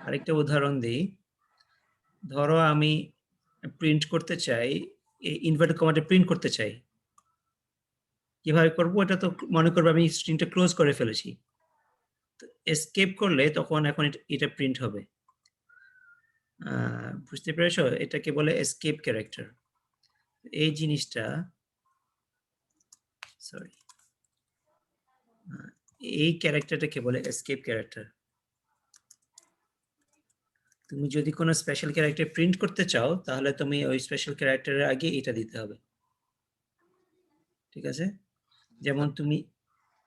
আরেকটা উদাহরণ দিই। ধরো আমি প্রিন্ট করতে চাই, ইনভার্টেড কমাতে প্রিন্ট করতে চাই। কিভাবে করবো? এটা তো মনে করবো আমি স্ক্রিনটা ক্লোজ করে ফেলেছি, এসকেপ করলে তখন এখন এটা প্রিন্ট হবে। বুঝতে পেরেছো? এটাকে বলে এসকেপ ক্যারেক্টার। এই জিনিসটা, সরি, এই ক্যারেক্টারটাকে বলে এসকেপ ক্যারেক্টার। তুমি যদি কোনো স্পেশাল ক্যারেক্টার প্রিন্ট করতে চাও তাহলে তুমি ওই স্পেশাল ক্যারেক্টারের আগে এটা দিতে হবে। ঠিক আছে? যেমন তুমি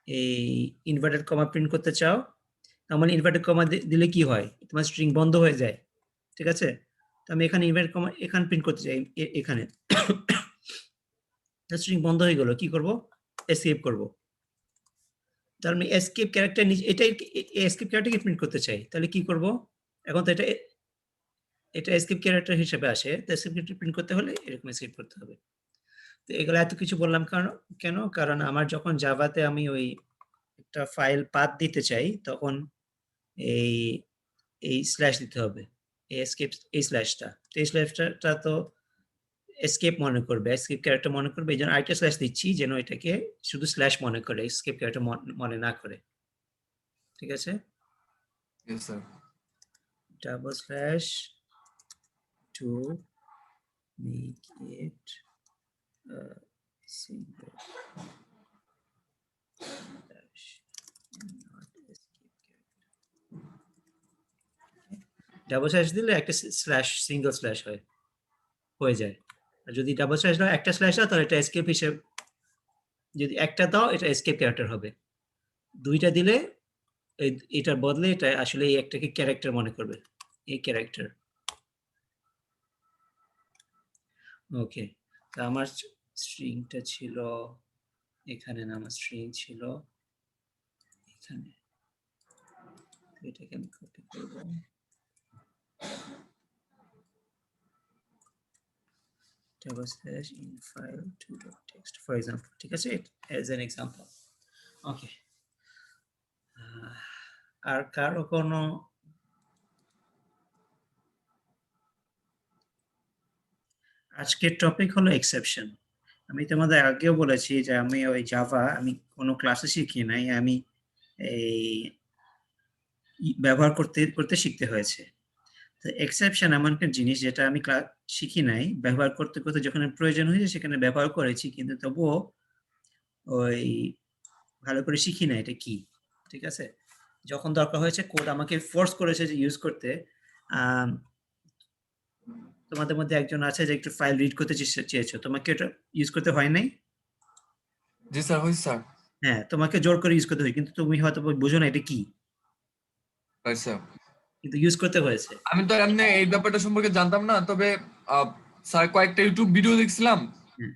এই ইনভার্টেড কমা প্রিন্ট করতে চাও, তাহলে ইনভার্টেড কমা দিলে কি হয়? তোমার স্ট্রিং বন্ধ হয়ে যায়। ঠিক আছে? তো আমি এখানে ইনভার্টেড কমা এখানে প্রিন্ট করতে চাই, এখানে স্ট্রিং বন্ধ হয়ে গেল, কি করব? এসকেপ করব। তার মানে এসকেপ ক্যারেক্টার এটাই, এসকেপ ক্যারেক্টারকে প্রিন্ট করতে চাই, তাহলে কি করব? এখন তো এটা এসকেপ ক্যারেক্টার হিসেবে আসে, তো এসকেপ ক্যারেক্টার প্রিন্ট করতে হলে এরকম এসকেপ করতে হবে। তো এগুলো এত কিছু বললাম কেন? কারণ আমার যখন জাভাতে আমি ওই একটা ফাইল পাথ দিতে চাই তখন এই এই স্ল্যাশ দিতে হবে, এই এসকেপ, এই স্ল্যাশটা, এই স্ল্যাশটা তো এসকেপ মনে করবে, এসকেপ ক্যারেক্টার মনে করবে, এই জন্য আরেকটা স্ল্যাশ দিচ্ছি যেন এটাকে শুধু স্ল্যাশ মনে করে, এসকেপ ক্যারেক্টার মনে না করে। ঠিক আছে? Yes, sir. Double slash to make it single slash, not escape character. Double slash দিলে একটা স্ল্যাশ, সিঙ্গল স্ল্যাশ হয়ে যায়। আর যদি ডাবল স্ল্যাশ দাও, একটা স্ল্যাশ দাও, তাহলে এটা এসকেপ হিসেবে, যদি একটা দাও এটা এসকেপ ক্যারেক্টার হবে, দুইটা দিলে এটার বদলে এটা আসলে এই একটাকে ক্যারেক্টার মনে করবে, এই ক্যারেক্টার। ওকে, তা আমার স্ট্রিংটা ছিল এখানে, না আমার স্ট্রিং ছিল এখানে, এটাকে আমি কপি করব, double slash in file to.txt for example। ঠিক আছে? as an example। ওকে, আর কারো কোনো আজকের টপিক হলো এক্সেপশন। আমি তোমাদের আগেও বলেছি যে আমি ওই জাভা আমি কোনো ক্লাসে শিখি নাই, আমি এই ব্যবহার করতে করতে শিখতে হয়েছে। তো এক্সেপশন এমন একটা জিনিস যেটা আমি শিখি নাই, ব্যবহার করতে করতে যখন প্রয়োজন হয়েছে সেখানে ব্যবহার করেছি, কিন্তু তবুও ওই ভালো করে শিখি না এটা কি। ঠিক আছে? যখন দরকার হয়েছে কোড আমাকে ফোর্স করেছে যে ইউজ করতে। তোমাদের মধ্যে একজন আছে যে একটু ফাইল রিড করতে চেয়েছো, তোমাকে এটা ইউজ করতে হয় নাই? জি স্যার, হয়েছে স্যার। হ্যাঁ, তোমাকে জোর করে ইউজ করতে হয়, কিন্তু তুমি হয়তো বুঝো না এটা কি, রাইট স্যার। কিন্তু ইউজ করতে হয়েছে। আমি তো এমনি এই ব্যাপারটা সম্পর্কে জানতাম না, তবে স্যার কয়েকটা ইউটিউব ভিডিও দেখছিলাম, হুম,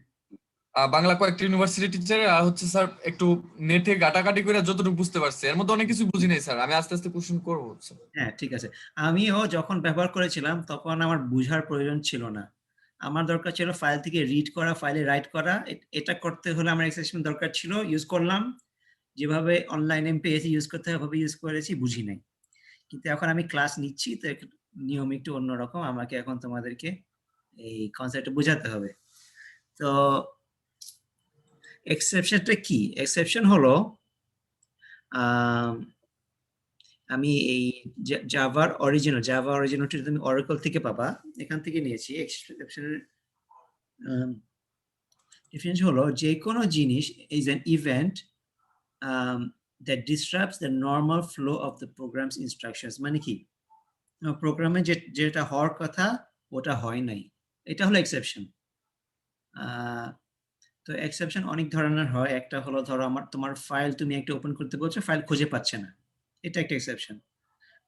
বাংলা কয়েকটা ইউনিভার্সিটি টিচারের, আর হচ্ছে স্যার একটু নেটে ঘাটাঘাটি করে যতটুকু বুঝতে পারছি, এর মধ্যে অনেক কিছু বুঝি নাই স্যার, আমি আস্তে আস্তে কোশ্চেন করবো স্যার। হ্যাঁ, ঠিক আছে। আমিও যখন ব্যবহার করেছিলাম তখন আমার বুঝার প্রয়োজন ছিল না, আমার দরকার ছিল ফাইল থেকে রিড করা, ফাইলে রাইট করা। এটা করতে হলে আমার এক্সেপশন দরকার ছিল, ইউজ করলাম, যেভাবে অনলাইনে পেয়েছি ইউজ করতে হবে ওভাবে ইউজ করেছি, বুঝি নাই। কিন্তু এখন আমি ক্লাস নিচ্ছি তো নিয়ম একটু অন্যরকম, আমাকে এখন তোমাদেরকে এই কনসেপ্টটা বোঝাতে হবে। তো এক্সেপশনটা কি? এক্সেপশন হলো আমি এই জাভা অরিজিনালটি তুমি অরাকল থেকে পাবা, এখান থেকে নিয়েছি। এক্সেপশনের ডিফারেন্স হলো যে কোনো জিনিস is an event that disrupts the normal flow of the programs instructions. মানে কি? প্রোগ্রামে যেটা হওয়ার কথা ওটা হয় নাই, এটা হলো এক্সেপশন। তো এক্সেপশন অনেক ধরনের হয়। একটা হলো ধরো তোমার ফাইল তুমি একটা ওপেন করতে বলছো, ফাইল খুঁজে পাচ্ছে না, এটা একটা এক্সেপশন।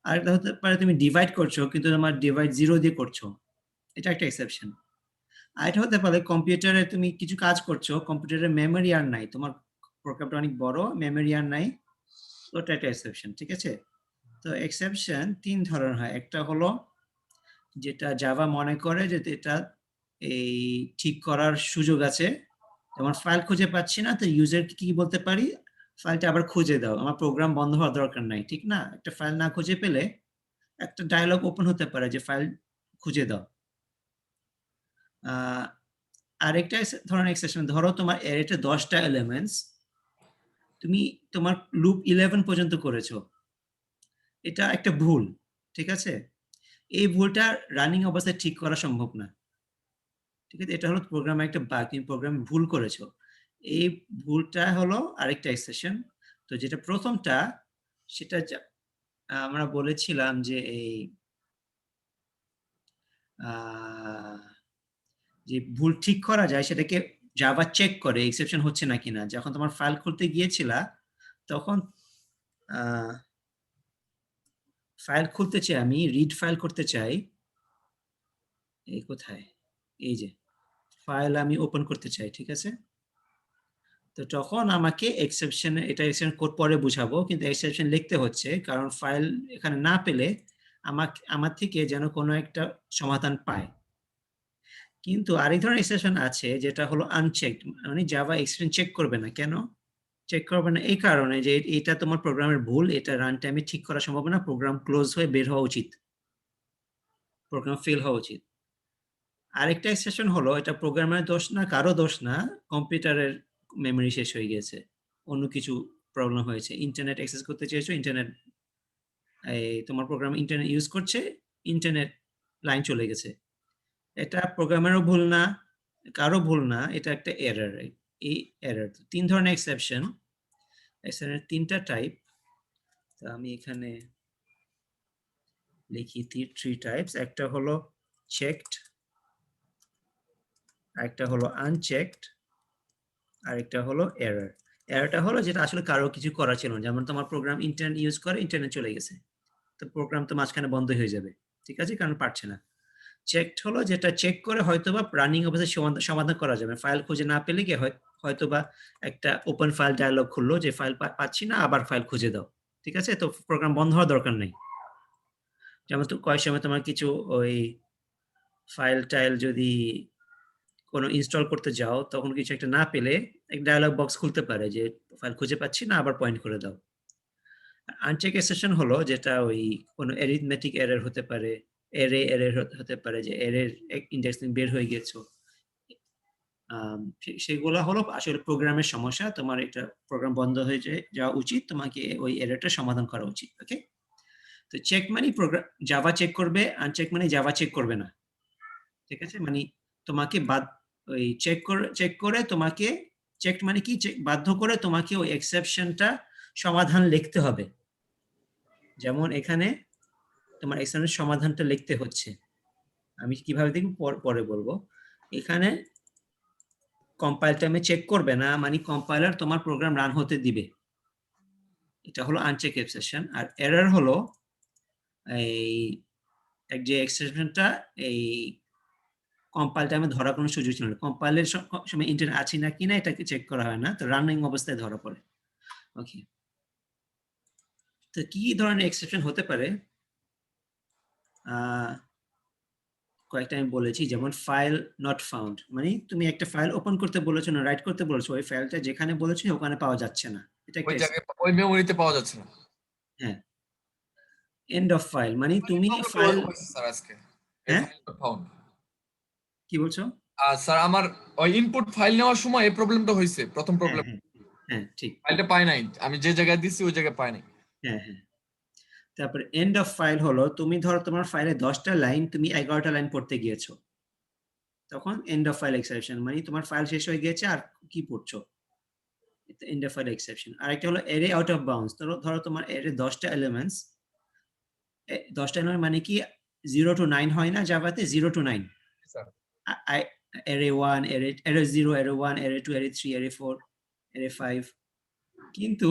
আরেকটা হতে পারে তুমি ডিভাইড করছো কিন্তু তোমার ডিভাইড 0 দিয়ে করছো, এটা একটা এক্সেপশন। আরেকটা হতে পারে কম্পিউটারে তুমি কিছু কাজ করছো, কম্পিউটারে মেমোরি আর নাই, তোমার প্রোগ্রামটা অনেক বড়, মেমোরি আর নাই, ওটা একটা এক্সেপশন। ঠিক আছে? তো এক্সেপশন 3 ধরনের হয়। একটা হলো যেটা জাভা মনে করে যে এটা এই ঠিক করার সুযোগ আছে, যেমন ফাইল খুঁজে পাচ্ছি না, তো ইউজারকে কি বলতে পারি, ফাইলটা আবার খুঁজে দাও, আমার প্রোগ্রাম বন্ধ হওয়ার দরকার নাই। ঠিক না? একটা ফাইল না খুঁজে পেলে একটা ডায়লগ ওপেন হতে পারে যে ফাইল খুঁজে দাও। আরেকটা ধরনের এক্সেপশন, ধরো তোমার অ্যারেতে 10টা এলিমেন্টস, তুমি তোমার লুপ 11 পর্যন্ত করেছো, এটা একটা ভুল, ঠিক আছে? এই ভুলটা রানিং অবস্থায় ঠিক করা সম্ভব না, ঠিক আছে? এটা হলো প্রোগ্রামে একটা বাগ, তুমি প্রোগ্রামে ভুল করেছো। এই ভুলটা হলো আরেকটা এক্সেপশন। তো যেটা প্রথমটা, সেটা আমরা বলেছিলাম যে এই যে ভুল ঠিক করা যায় সেটাকে জাভা চেক করে এক্সেপশন হচ্ছে না কিনা। যখন তোমার ফাইল খুলতে গিয়েছিলা তখন ফাইল খুলতে চাই, আমি রিড ফাইল করতে চাই, এই কোথায়, এই যে ফাইল আমি ওপেন করতে চাই, ঠিক আছে? তো তখন আমাকে এক্সেপশন, এটা এক্সেপশন কোড পরে বুঝাবো, কিন্তু এক্সেপশন লিখতে হচ্ছে কারণ ফাইল এখানে না পেলে আমার থেকে যেন কোনো একটা সমাধান পায়। কিন্তু আরেক ধরনের এক্সেপশন আছে যেটা হলো আনচেকড, মানে জাভা এক্সেপশন চেক করবে না। কেন চেক করবে না? এই কারণে যে এটা তোমার প্রোগ্রামের ভুল, এটা রান টাইমে ঠিক করা সম্ভব না, প্রোগ্রাম ক্লোজ হয়ে বের হওয়া উচিত, প্রোগ্রাম ফেল হওয়া উচিত। আরেকটা এক্সেপশন হলো, এটা প্রোগ্রামের দোষ না, কারো দোষ না, কম্পিউটারের মেমরি শেষ হয়ে গেছে, অন্য কিছু প্রবলেম হয়েছে, ইন্টারনেট অ্যাক্সেস করতে চেয়েছো, ইন্টারনেট, এই তোমার প্রোগ্রাম ইন্টারনেট ইউজ করছে, ইন্টারনেট লাইন চলে গেছে। এটা প্রোগ্রামেরও ভুল না, কারো ভুল না, এটা একটা এরর। এই এরর 3 ধরনের এক্সেপশন, এক্সেপশনের 3টা টাইপ। তো আমি এখানে লিখি 3 টাইপস। একটা হলো চেকড, আরেকটা হলো আনচেকড, আরেকটা হলো এরর। এররটা হলো যেটা আসলে কারো কিছু করা ছিল না, যেমন তোমার প্রোগ্রাম ইন্টারনেট ইউজ করে ইন্টারনেট চলে গেছে, তো প্রোগ্রাম তো মাঝখানে বন্ধ হয়ে যাবে, ঠিক আছে, কারণ পারছে না। চেকড হলো যেটা চেক করে হয়তোবা রানিং অবস্থায় সমাধান করা যাবে, ফাইল খুঁজে না পেলে কি হয়তোবা একটা ওপেন ফাইল ডায়ালগ খুললো যে ফাইল পাচ্ছি না, আবার ফাইল খুঁজে দাও, ঠিক আছে? তো প্রোগ্রাম বন্ধ হওয়ার দরকার নেই। যেমন তো কয়েক সময় তোমার কিছু ওই ফাইল টাইল যদি কোনো ইনস্টল করতে যাও, তখন কিছু একটা না পেলে এক ডায়ালগ বক্স খুলতে পারে যে ফাইল খুঁজে পাচ্ছি না, আবার পয়েন্ট করে দাও। আনচেক এক্সেপশন হলো যেটা ওই কোনো অ্যারিথমেটিক এরর হতে পারে, এরে এরর হতে পারে, যে এরের ইন্ডেক্স বের হয়ে গেছো, সেগুলো হলো আসলে প্রোগ্রামের সমস্যা, তোমার এটা প্রোগ্রাম বন্ধ হয়ে যাওয়া উচিত, তোমাকে ওই এররটা সমাধান করা উচিত। ওকে, তো চেক মানে প্রোগ্রাম জাভা চেক করবে, আনচেক মানে জাভা চেক করবে না, ঠিক আছে? মানে তোমাকে ওই চেক করে তোমাকে, চেক মানে কি, বাধ্য করে তোমাকে ওই এক্সেপশনটা সমাধান লিখতে হবে। যেমন এখানে তোমার এক্সেপশনের সমাধানটা লিখতে হচ্ছে, আমি কিভাবে দেখব পরে বলবো। এখানে কম্পাইল টাইমে চেক করবে না, মানে কম্পাইলার তোমার প্রোগ্রাম রান হতে দিবে, এটা হলো আনচেক এক্সেপশন। আর এরর হলো এই যে এক্সেপশনটা এই কম্পাইল টাইমে ধরা কোনো সুযোগ ছিল না, কম্পাইলের সময় ইন্টারনেট আছে না কিনা এটাকে চেক করা হয় না, তো রানিং অবস্থায় ধরা পড়ে। ওকে, তো কি ধরনের এক্সেপশন হতে পারে কয়েকটা আমি বলেছি, যেমন ফাইল নট ফাউন্ড, মানে তুমি একটা ফাইল ওপেন করতে বলেছো না রাইট করতে বলেছো, ওই ফাইলটা যেখানে বলেছো ওখানে পাওয়া যাচ্ছে না, এটা একটা ওই জায়গায় ওই মেমোরিতে পাওয়া যাচ্ছে না। হ্যাঁ। এন্ড অফ ফাইল, মানে এই তুমি প্রবলেমটা ফাইল, হয়েছে স্যার আজকে, এই হ্যাঁ ফাইল নট ফাউন্ড। কি বলছো? স্যার আমার ওই ইনপুট ফাইল নেওয়ার সময় এই প্রবলেমটা হয়েছে, প্রথম হ্যাঁ প্রবলেম। হ্যাঁ হ্যাঁ ঠিক, ফাইলটা পাই নাই, আমি যে জায়গায় দিচ্ছি ওই জায়গায় পাই নাই। হ্যাঁ হ্যাঁ। তারপর এন্ড অফ ফাইল হলো, তুমি ধরো তোমার ফাইলে 10টা লাইন, তুমি 11টা লাইন পড়তে গিয়েছো, তখন এন্ড অফ ফাইল এক্সেপশন, মানে তোমার ফাইল শেষ হয়ে গিয়েছে আর কি পড়ছো, এন্ড অফ ফাইল এক্সেপশন। আরেকটা হলো এরে আউট অফ বাউন্ডস, ধরো তোমার এরে 10টা এলিমেন্টস, 10টা এলিমেন্ট মানে কি 0 to 9 হয় না জাভাতে, 0 to 9, স্যার এরে 1, এরে 0, এরে 1, এরে 2, এরে 3, এরে 4, এরে 5, কিন্তু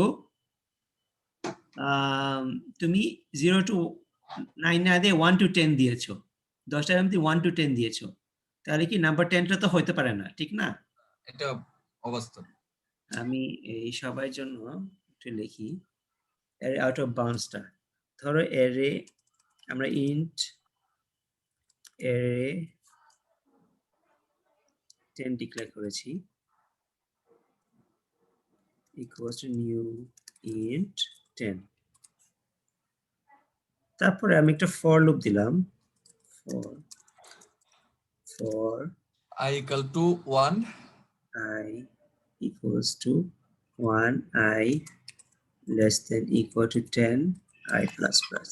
তুমি 0 to 9 না দিয়ে 1 to 10 দিয়েছো, 10টা এলিমেন্ট 1 to 10 দিয়েছো, তাহলে কি নাম্বার 10টা তো হইতে পারে না, ঠিক না? এটা অবস্থা। আমি এই সবার জন্য একটু লিখি এরে আউট অফ বাউন্ডসটা। ধরো এরে আমরা ইন্ট এরে 10 ডিক্লেয়ার করেছি, ইকুয়ালস টু নিউ ইন্ট 10। তারপরে আমি একটা ফর লুপ দিলাম, for I equal to 1 I equals to 1, I less than equal to 10, I plus plus।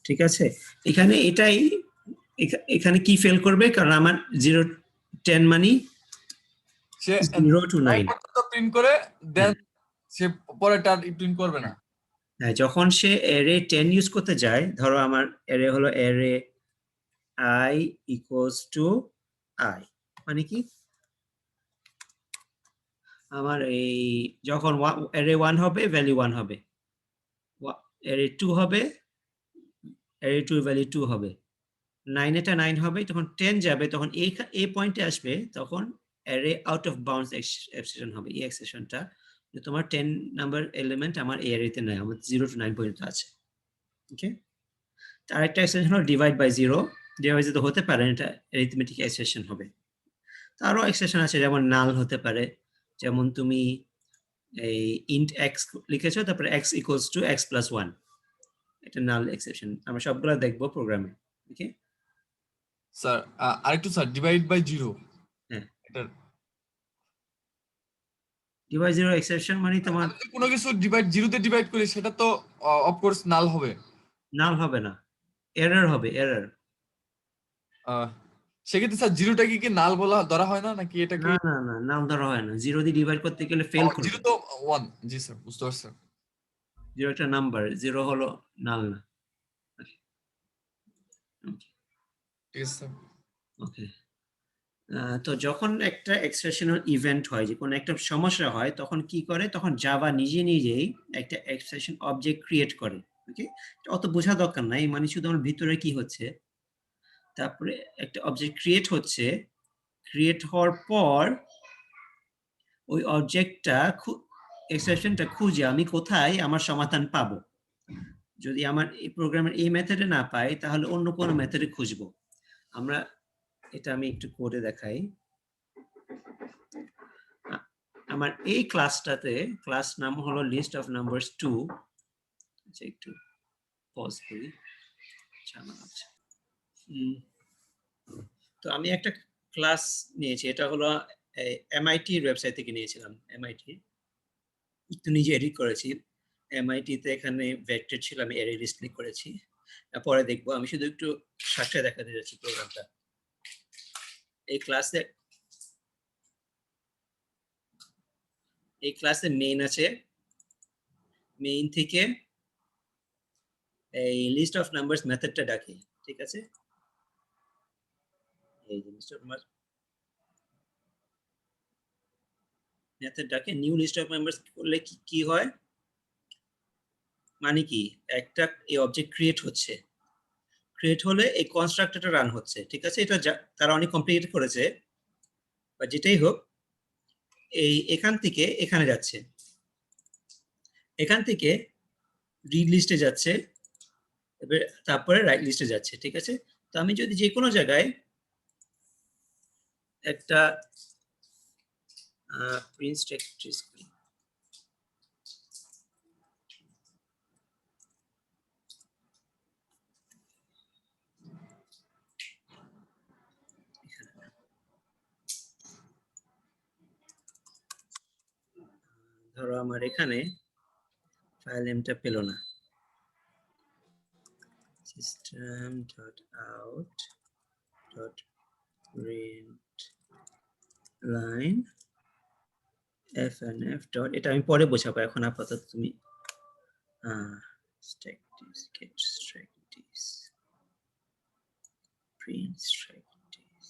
ঠিক আছে, এখানে এটাই এখানে কি ফেল করবে, কারণ আমার 0 10 মানে সে 0 to 9। পর্যন্ত প্রিন্ট করে দেন সে পরেরটা প্রিন্ট করবে না। হ্যাঁ, যখন সে অ্যারে 10 ইউজ করতে যায়, ধরো আমার অ্যারে হলো array I equals to I, মানে কি আমার এই যখন অ্যারে 1 হবে ভ্যালু 1 হবে, অ্যারে 2 হবে অ্যারে 2 ভ্যালু 2 হবে, 9 এটা 9 হবে, তখন 10 যাবে, তখন এই পয়েন্টে আসবে, তখন array out of bounds accession হবে। এই এক্সেশনটা যে তোমার 10 নাম্বার এলিমেন্ট আমার এই অ্যারেতে নাই, আমার 0 to 9 পর্যন্ত আছে। ওকে, আরেকটা এক্সেশন হলো ডিভাইড বাই 0, ডিভাইড তো হতে পারে, এটা অ্যারিথমেটিক এক্সেশন হবে। তারও এক্সেশন আছে, যেমন নাল হতে পারে, যেমন তুমি এই ইন্ট x লিখেছো, তারপরে x equals to x plus 1, এটা নাল এক্সেপশন, আমরা সবগুলো দেখবো প্রোগ্রামে। ওকে স্যার আরেকটু স্যার, ডিভাইড বাই 0, হ্যাঁ, এটা ডিভাইড 0 এক্সেপশন মানে তোমার কোনো কিছু ডিভাইড 0 তে ডিভাইড করি, সেটা তো অফ কোর্স নাল হবে। নাল হবে না, এরর হবে, এরর। সেক্ষেত্রে স্যার 0টা কি নাল বলা ধরা হয় না, নাকি এটা কি? না না না, নাল ধরা হয় না, 0 দিয়ে ডিভাইড করতে গেলে ফেল করবে। 0 তো 1, জি স্যার বুঝতে পারছি। 0 একটা নাম্বার, 0 হলো নাল না। ঠিক আছে স্যার। ওকে, তো যখন একটা এক্সপ্রেশনাল ইভেন্ট হয়, যে কোনো একটা সমস্যা হয়, তখন কি করে, তখন জাভা নিজে নিজেই একটা এক্সপ্রেশন অবজেক্ট ক্রিয়েট করে। ওকে, অত বোঝা দরকার নাই, মানে শুধু আমার ভিতরে কি হচ্ছে, তারপরে একটা অবজেক্ট ক্রিয়েট হচ্ছে, ক্রিয়েট হওয়ার পর ওই অবজেক্টটা এক্সপ্রেশনটা খুঁজে আমি কোথায় আমার সমাধান পাবো। যদি আমার এই প্রোগ্রামের এই মেথডে না পাই, তাহলে অন্য কোনো মেথডে খুঁজবো আমরা। এটা আমি একটু করে দেখাই। আমার এই ক্লাসটাতে, ক্লাস নাম হলো লিস্ট অফ নাম্বারস 2, আচ্ছা একটু পজ করি। তো আমি একটা ক্লাস নিয়েছি, এটা হলো MIT এর ওয়েবসাইট থেকে নিয়েছিলাম, MIT একটু নিজে এডিট করেছি। MIT তে এখানে ভেক্টর ছিল, আমি এরে লিস্ট ক্লিক করেছি, পরে দেখবো। আমি শুধু একটু সাথে দেখাতে যাচ্ছি প্রোগ্রামটা। এই ক্লাসে মেইন আছে, মেইন থেকে এই লিস্ট অফ নাম্বারস মেথডটা ডাকি। ঠিক আছে, এই লিস্ট অফ নাম্বারস মেথড ডাকে, নিউ লিস্ট অফ নাম্বারস করলে কি হয়, মানে কি একটা এই অবজেক্ট ক্রিয়েট হচ্ছে, ক্রিয়েট হলে এই কনস্ট্রাক্টরটা রান হচ্ছে। ঠিক আছে, এটা তারা অনেক কমপ্লিকেটেড করেছে, বা যেটাই হোক, এই এখান থেকে এখানে যাচ্ছে, এখান থেকে রিড লিস্টে যাচ্ছে, তারপরে রাইট লিস্টে যাচ্ছে। ঠিক আছে, তো আমি যদি যে কোনো জায়গায় একটা প্রিন্ট স্ট্রাকচার করি, ধরো আমার এখানে ফাইল নেমটা পেল না, system.out.println fnf dot, এটা আমি পরে বোঝাবো, এখন আপাতত তুমি stack this, get stack this, print stack this।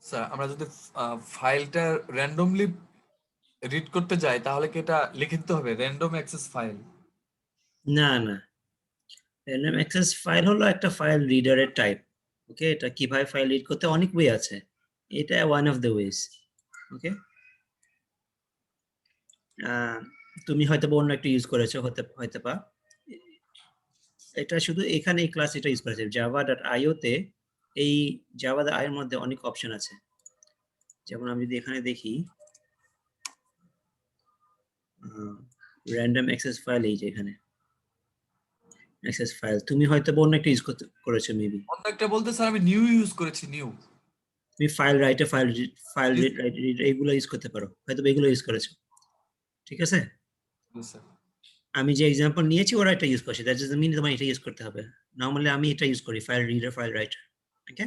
Sir আমরা যদি ফাইলটা র্যান্ডমলি রিড করতে যাই, তাহলে কি এটা লিখে দিতে হবে র্যান্ডম অ্যাক্সেস ফাইল? না না, র্যান্ডম অ্যাক্সেস ফাইল হলো একটা ফাইল রিডারের টাইপ। ওকে, এটা কিভাবে ফাইল রিড করতে অনেক ওয়ে আছে, এটা ওয়ান অফ দ্য ওয়েজ। ওকে, তুমি হয়তো অন্য একটা ইউজ করেছো, হয়তো বা এটা শুধু এখানে এই ক্লাস এটা ইউজ করেছে java.io তে। এই java.io এর মধ্যে অনেক অপশন আছে, যেমন আমি যদি এখানে দেখি র্যান্ডম অ্যাক্সেস ফাইল, এই যে এখানে অ্যাক্সেস ফাইল, তুমি হয়তো অন্য একটা ইউজ করেছো মেবি। অন্য একটা বলতে স্যার আমি নিউ ইউজ করেছি, নিউ। তুমি ফাইল রাইটার, ফাইল রিড এইগুলো ইউজ করতে পারো, হয়তো এগুলো ইউজ করেছো। ঠিক আছে, স্যার আমি যে এক্সাম্পল নিয়েছি ওরা এটা ইউজ করছে, দ্যাট ডাজন্ট মিন তোমার এটা ইউজ করতে হবে। নরমালি আমি এটা ইউজ করি, ফাইল রিডার, ফাইল রাইটার। ওকে,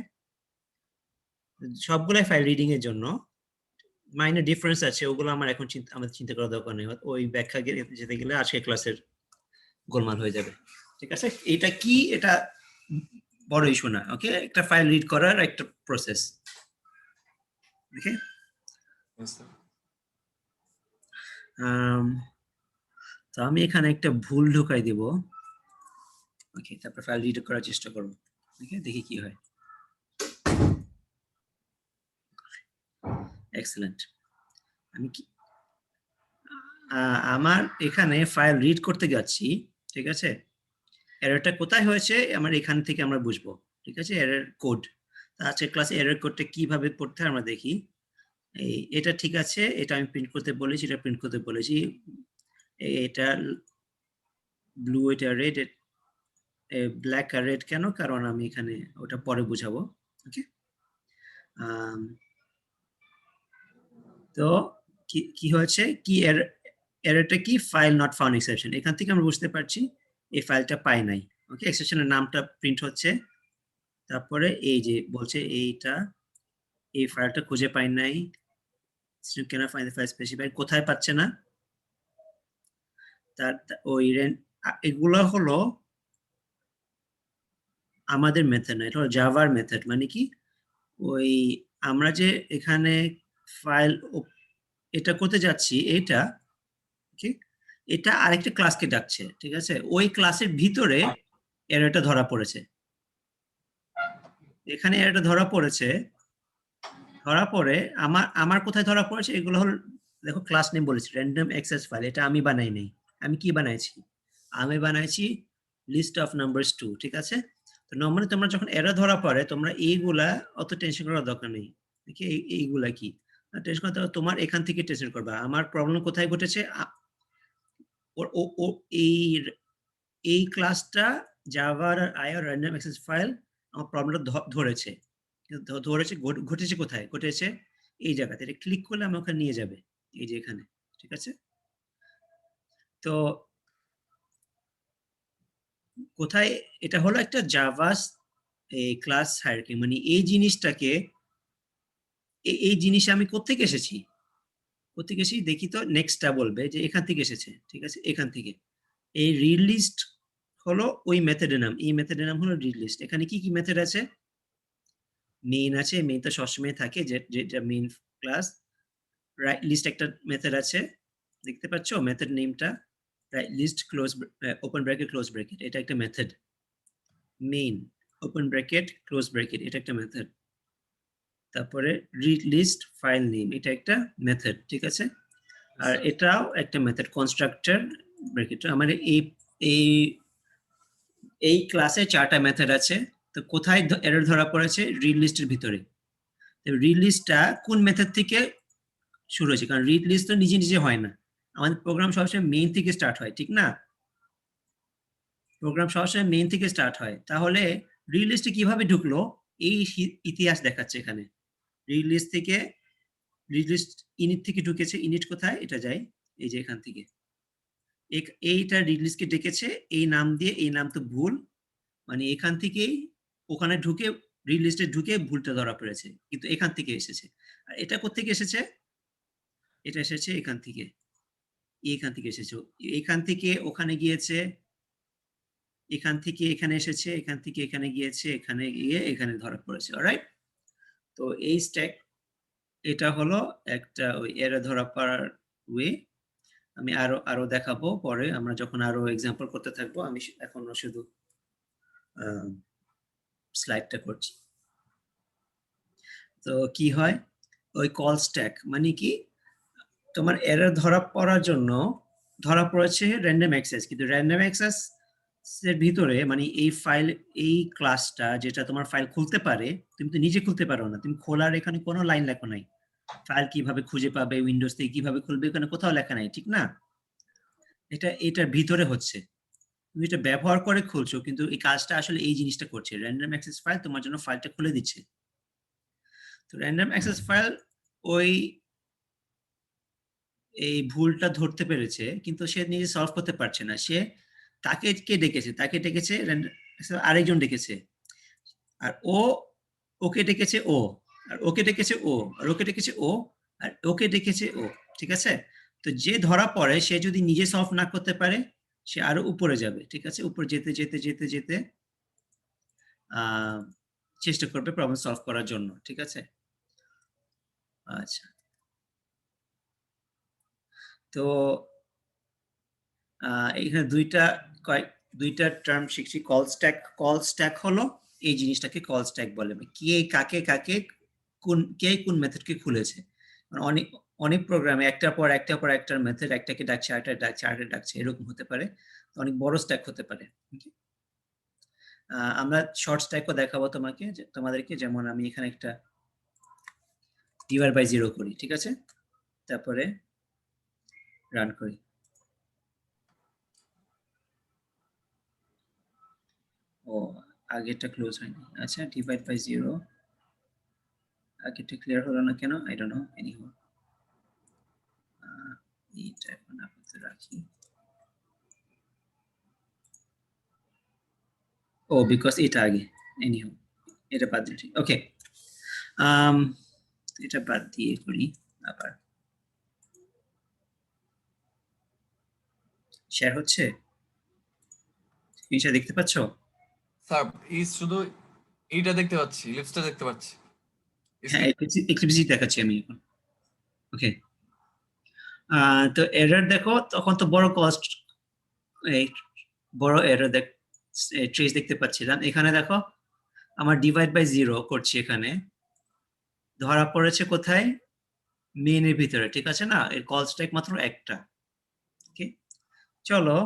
সবগুলাই ফাইল রিডিং এর জন্য। মাইনর ডিফারেন্স আছে, ওগুলো আমার এখন আমাদের চিন্তা করার দরকার নেই, ওই ব্যাখ্যা যেতে গেলে আজকে ক্লাসের গোলমাল হয়ে যাবে। ঠিক আছে, এটা কি, এটা বড় ইস্যু না। ওকে, একটা ফাইল রিড করার একটা প্রসেস। ওকে, তো আমি এখানে একটা ভুল ঢুকাই দিব। ওকে, তারপর ফাইল রিড করার চেষ্টা করব। ওকে, দেখি কি হয়। এক্সেলেন্ট। আমি কি আমার এখানে ফাইল রিড করতে যাচ্ছি, ঠিক আছে, এররটা কোথায় হয়েছে আমার এখান থেকে আমরা বুঝবো। ঠিক আছে, এরর কোড, আজকে ক্লাসে এরর কোডটা কিভাবে পড়তে হয় আমরা দেখি। এটা ঠিক আছে, এটা আমি প্রিন্ট করতে বলেছি, এটা প্রিন্ট করতে বলেছি, এটা ব্লু, এটা রেড, ব্ল্যাক আর রেড কেন, কারণ আমি এখানে ওটা পরে বুঝাবো। ওকে, তো কি হয়েছে, কি এররটা কি, ফাইল নট ফাউন্ড এক্সেপশন। এখান থেকে আমরা বুঝতে পারছি এই ফাইলটা পাই নাই। ওকে, এক্সেপশনের নামটা প্রিন্ট হচ্ছে, তারপরে এই যে বলছে এইটা, এই ফাইলটা খুঁজে পাই নাই, কেন ফাইন্ড দ্য ফাইল স্পেসিফাইড, কোথায় পাচ্ছে না, তার ওই এগুলো হলো আমাদের মেথড না, এটা হলো জাভার মেথড। মানে কি, ওই আমরা যে এখানে ফাইল এটা করতে যাচ্ছি, এটা এটা আরেকটা ক্লাসকে ডাকছে। ঠিক আছে, ওই ক্লাসের ভিতরে এররটা ধরা পড়েছে, এখানে এররটা ধরা পড়েছে। ধরা পড়ে আমার আমার কোথায় ধরা পড়েছে, এগুলো হল, দেখো ক্লাস নেম বলেছি র্যান্ডম অ্যাক্সেস ফাইল, এটা আমি বানাই নাই। আমি কি বানাইছি, আমি বানাইছি লিস্ট অফ নাম্বারস 2। ঠিক আছে, তো নরমালি তোমরা যখন এরর ধরা পড়ে তোমরা এইগুলা অত টেনশন করার দরকার নেই। দেখি এইগুলা কি টেনশন করতে হবে, তোমার এখান থেকে টেনশন করবা আমার প্রবলেম কোথায় ঘটেছে। ও এই ক্লাসটা জাভার আর আইআর র্যান্ডম অ্যাক্সেস ফাইল আমার প্রবলেমটা ধরেছে। ধরেছে ঘটেছে কোথায়, ঘটেছে এই জায়গাতে। এটা ক্লিক করলে আমি ওখানে নিয়ে যাবে, এই যে এখানে। ঠিক আছে, তো কোথায়, এটা হলো একটা জাভাস এই ক্লাস হায়ারার্কি। মানে এই জিনিসটাকে, এই জিনিস আমি কোত্থেকে এসেছি, কোত্থেকে এসেছি দেখি তো, নেক্সটটা বলবে যে এখান থেকে এসেছে। ঠিক আছে, এখান থেকে এই রিড লিস্ট হলো ওই মেথডের নাম, এই মেথডের নাম হলো রিড লিস্ট। এখানে কি কি মেথড আছে, মেইন আছে, মেইন তো সবসময় থাকে, যেটা মেইন ক্লাস। রাইট লিস্ট একটা মেথড আছে, দেখতে পাচ্ছ মেথড নেমটা, write list close open bracket close bracket, এটা একটা method. Main open bracket close bracket, এটা একটা মেথড। তারপরে রিড লিস্ট ফাইল নেম, এটা একটা মেথড। ঠিক আছে, আর এটাও একটা মেথড, কনস্ট্রাক্টর ব্র্যাকেট। আমার এই এই ক্লাসে 4টা মেথড আছে। তো কোথায় এরর ধরা পড়েছে, রিড লিস্টের ভিতরে। রিড লিস্টটা কোন মেথড থেকে শুরু হয়েছে, কারণ রিড লিস্ট তো নিজে নিজে হয় না, আমাদের প্রোগ্রাম সবসময় মেইন থেকে স্টার্ট হয়, ঠিক না, প্রোগ্রাম সবসময় মেইন থেকে স্টার্ট হয়। তাহলে রিড লিস্টে কিভাবে ঢুকলো, এই ইতিহাস দেখাচ্ছে এখানে। রিড লিস্ট থেকে, রিড লিস্ট ইনিট থেকে ঢুকেছে, ইনিট কোথায়, এটা যায় এই যে এখান থেকে, এইটা রিড লিস্টকে ডেকেছে এই নাম দিয়ে, এই নাম তো ভুল, মানে এখান থেকেই ওখানে ঢুকে রিড লিস্টে ঢুকে ভুলটা ধরা পড়েছে, কিন্তু এখান থেকে এসেছে। আর এটা কোত্থেকে এসেছে, এটা এসেছে এখান থেকে, এখান থেকে এসেছে, এখান থেকে ওখানে গিয়েছে, এখান থেকে এখানে এসেছে, এখান থেকে এখানে গিয়েছে, এখানে গিয়ে এখানে ধরা পড়েছে। অলরাইট, তো এই স্ট্যাক, এটা হলো একটা ওই এরর ধরা পড়ার ওয়ে। আমি আরো দেখাবো পরে, আমরা যখন আরো এক্সাম্পল করতে থাকবো। আমি এখনো শুধু স্লাইডটা করছি। তো কি হয়, ওই কল স্ট্যাক মানে কি, তোমার এরর ধরা পড়ার জন্য ধরা পড়েছে র্যান্ডম অ্যাক্সেস, কিন্তু র্যান্ডম অ্যাক্সেস এর ভিতরে মানে এই ফাইল, এই ক্লাসটা যেটা তোমার ফাইল খুলতে পারে, তুমি তো নিজে খুলতে পারো না, তুমি খোলার এখানে কোনো লাইন লেখা নাই। ফাইল কিভাবে খুঁজে পাবে, উইন্ডোজ থেকে কিভাবে খুলবে, এখানে কোথাও লেখা নাই, ঠিক না? এটার ভিতরে হচ্ছে, তুমি এটা ব্যবহার করে খুলছো, কিন্তু এই কাজটা আসলে এই জিনিসটা করছে, র্যান্ডম অ্যাক্সেস ফাইল তোমার জন্য ফাইলটা খুলে দিচ্ছে। তো র্যান্ডম অ্যাক্সেস ফাইল ওই এই ভুলটা ধরতে পেরেছে, কিন্তু সে নিজে সলভ করতে পারছে না। সে তাকে কে ডেকেছে, তাকে ডেকেছে আরেকজন ডেকেছে, আর ওকে ডেকেছে ও, আর ওকে ডেকেছে ও, আর ওকে ডেকেছে ও, আর ওকে ডেকেছে ও, ঠিক আছে? তো যে ধরা পড়ে সে যদি নিজে সলভ না করতে পারে, সে আরো উপরে যাবে, ঠিক আছে? উপরে যেতে যেতে যেতে যেতে চেষ্টা করবে প্রবলেম সলভ করার জন্য, ঠিক আছে? আচ্ছা, তো এখানে দুইটা টার্ম শিখছি। কল স্ট্যাক হলো এই জিনিসটাকে কল স্ট্যাক বলে, কে কাকে কাকে কোন মেথডকে খুলেছে। অনেক অনেক প্রোগ্রামে একটার পর একটা মেথড, একটাকে ডাকছে আরেকটা ডাকছে আরেকটা ডাকছে, এরকম হতে পারে, অনেক বড় স্ট্যাক হতে পারে। আমরা শর্ট স্ট্যাকও দেখাবো তোমাদেরকে, যেমন আমি এখানে একটা ডিভাইড বাই 0 করি, ঠিক আছে? তারপরে রান করি। ও, আগেরটা ক্লোজ হয়নি, আচ্ছা ডিভাইড বাই 0, আগেরটা ক্লিয়ার হলো না কেন, আই ডোন্ট নো, এনিহো এইটা এখন আপাতত রাখি। ও বিকজ এটা আগে, এনিহো এটা বাদ দিচ্ছি, ওকে। এটা বাদ দিয়ে করি আবার। শেয়ার হচ্ছে, জিনিসটা দেখতে পাচ্ছ? স্যার শুধু এইটা দেখতে পাচ্ছি, লিপসটা দেখতে পাচ্ছি। হ্যাঁ, এক্সপ্লিসিট দেখাচ্ছি আমি এখন, ওকে। তো এরর দেখো, তখন তো বড় কস্ট, এই বড় এরর ট্রেস দেখতে পাচ্ছিলাম। এখানে দেখো আমার ডিভাইড বাই 0 করছি, এখানে ধরা পড়েছে কোথায়, মেইনের ভিতরে, ঠিক আছে না? এর কল স্ট্যাক মাত্র একটা, ওকে। চলো